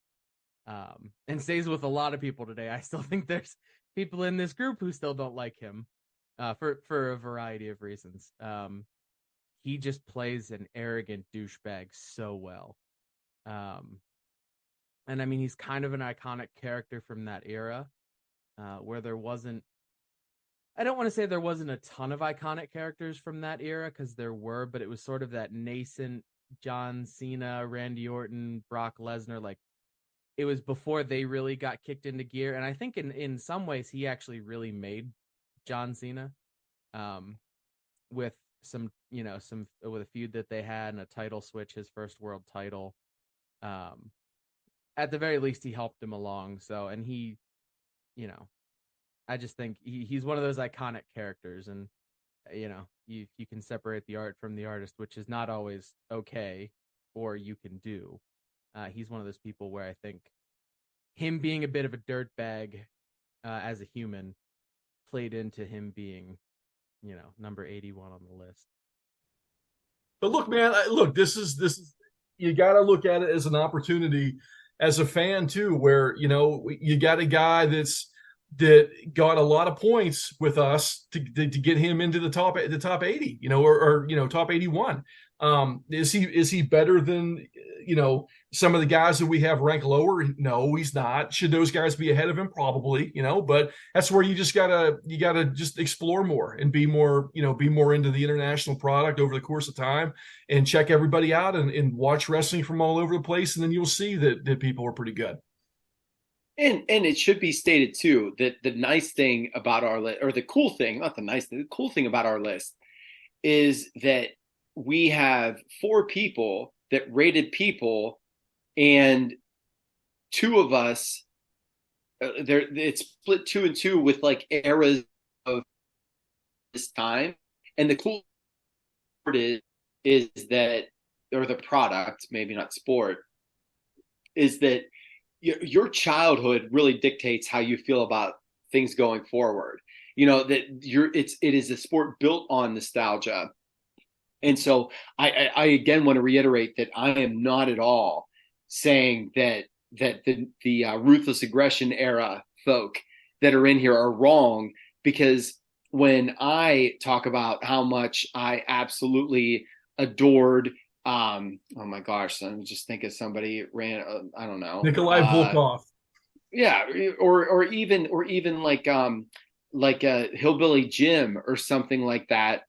S8: And stays with a lot of people today. I still think there's people in this group who still don't like him, for a variety of reasons. He just plays an arrogant douchebag so well. And I mean, he's kind of an iconic character from that era, where there wasn't, I don't want to say there wasn't a ton of iconic characters from that era, because there were, but it was sort of that nascent John Cena, Randy Orton, Brock Lesnar. Like, it was before they really got kicked into gear. And I think in some ways he actually really made John Cena, with with a feud that they had and a title switch, his first world title. At the very least, he helped him along. So, and he, I just think he's one of those iconic characters, and you can separate the art from the artist, which is not always okay, or you can do. He's one of those people where I think him being a bit of a dirtbag as a human played into him being, number 81 on the list.
S5: But look, man, this is you got to look at it as an opportunity as a fan too, where you got a guy that got a lot of points with us to get him into the top 80, or top 81. Is he better than some of the guys that we have ranked lower? No, he's not. Should those guys be ahead of him? Probably, but that's where you gotta just explore more and be more into the international product over the course of time, and check everybody out and watch wrestling from all over the place, and then you'll see that people are pretty good.
S6: And it should be stated too that the nice thing about our list, or the cool thing, not the nice thing, the cool thing about our list is that we have 4 people that rated people, and 2 of us, it's split 2 and 2 with like eras of this time. And the cool part is that, or the product, maybe not sport, is that your childhood really dictates how you feel about things going forward. It is a sport built on nostalgia. And so I again want to reiterate that I am not at all saying that the ruthless aggression era folk that are in here are wrong, because when I talk about how much I absolutely adored, oh my gosh, I'm just thinking somebody ran, I don't know,
S5: Nikolai Volkov.
S6: Yeah, or even like a Hillbilly Jim or something like that.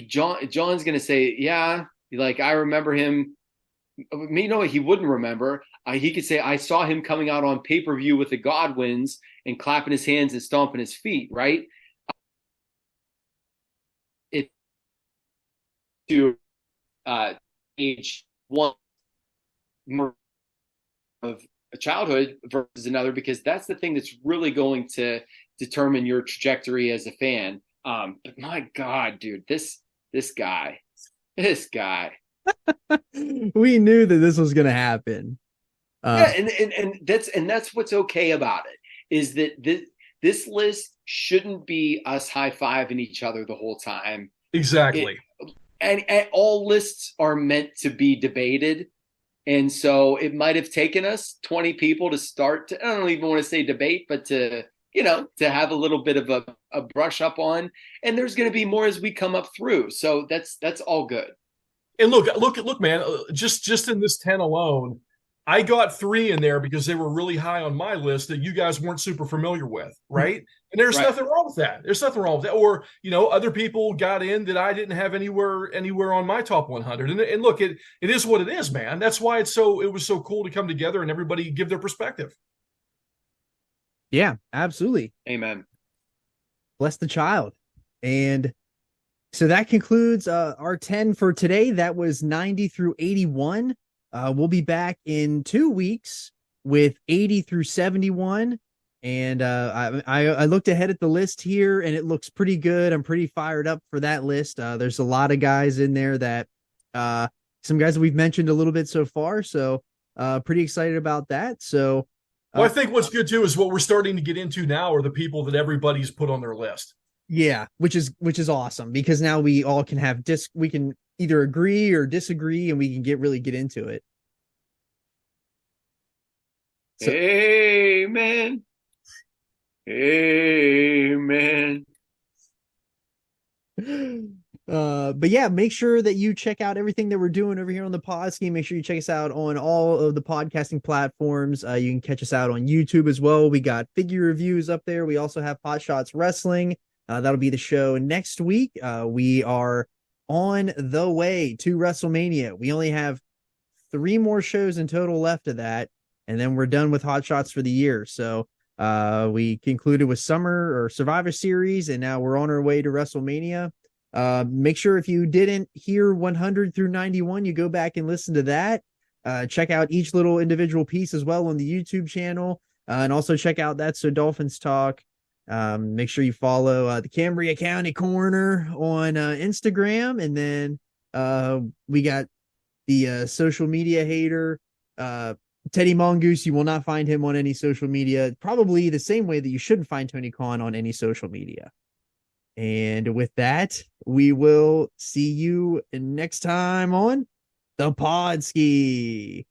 S6: John's gonna say, yeah, like I remember him. He wouldn't remember. He could say, I saw him coming out on pay-per-view with the Godwins and clapping his hands and stomping his feet, right? It to age one more of a childhood versus another, because that's the thing that's really going to determine your trajectory as a fan. But my God, dude, this guy.
S4: We knew that this was going to happen.
S6: And that's what's okay about it, is that this list shouldn't be us high-fiving each other the whole time.
S5: Exactly.
S6: And all lists are meant to be debated. And so it might have taken us 20 people to start to, I don't even want to say debate, but to have a little bit of a brush up on. And there's going to be more as we come up through. So that's all good.
S5: And look, man, just in this 10 alone, I got 3 in there because they were really high on my list that you guys weren't super familiar with, right? And there's
S6: Right.
S5: nothing wrong with that. There's nothing wrong with that. Or, other people got in that I didn't have anywhere on my top 100. And look, it is what it is, man. That's why it was so cool to come together and everybody give their perspective.
S4: Yeah, absolutely.
S6: Amen.
S4: Bless the child. And so that concludes our 10 for today. That was 90 through 81. We'll be back in 2 weeks with 80 through 71. And I looked ahead at the list here, and it looks pretty good. I'm pretty fired up for that list. There's a lot of guys in there that some guys that we've mentioned a little bit so far. So pretty excited about that. So
S5: Well, I think what's good too is what we're starting to get into now are the people that everybody's put on their list.
S4: yeah, which is awesome, because now we all can have we can either agree or disagree, and we can really get into it. So,
S6: Amen. Amen.
S4: But yeah, make sure that you check out everything that we're doing over here on the Podski. Make sure you check us out on all of the podcasting platforms. You can catch us out on YouTube as well. We got figure reviews up there. We also have Pot Shots Wrestling. That'll be the show next week. We are on the way to WrestleMania. We only have 3 more shows in total left of that, and then we're done with Hot Shots for the year. So we concluded with Summer or Survivor Series, and now we're on our way to WrestleMania. Make sure if you didn't hear 100 through 91, you go back and listen to that. Check out each little individual piece as well on the YouTube channel, and also check out That's So Dolphins Talk. Make sure you follow the Cambria County Coroner on Instagram, and then we got the social media hater Teddy Mongoose. You will not find him on any social media, probably the same way that you shouldn't find Tony Khan on any social media. And with that, we will see you next time on the Podski.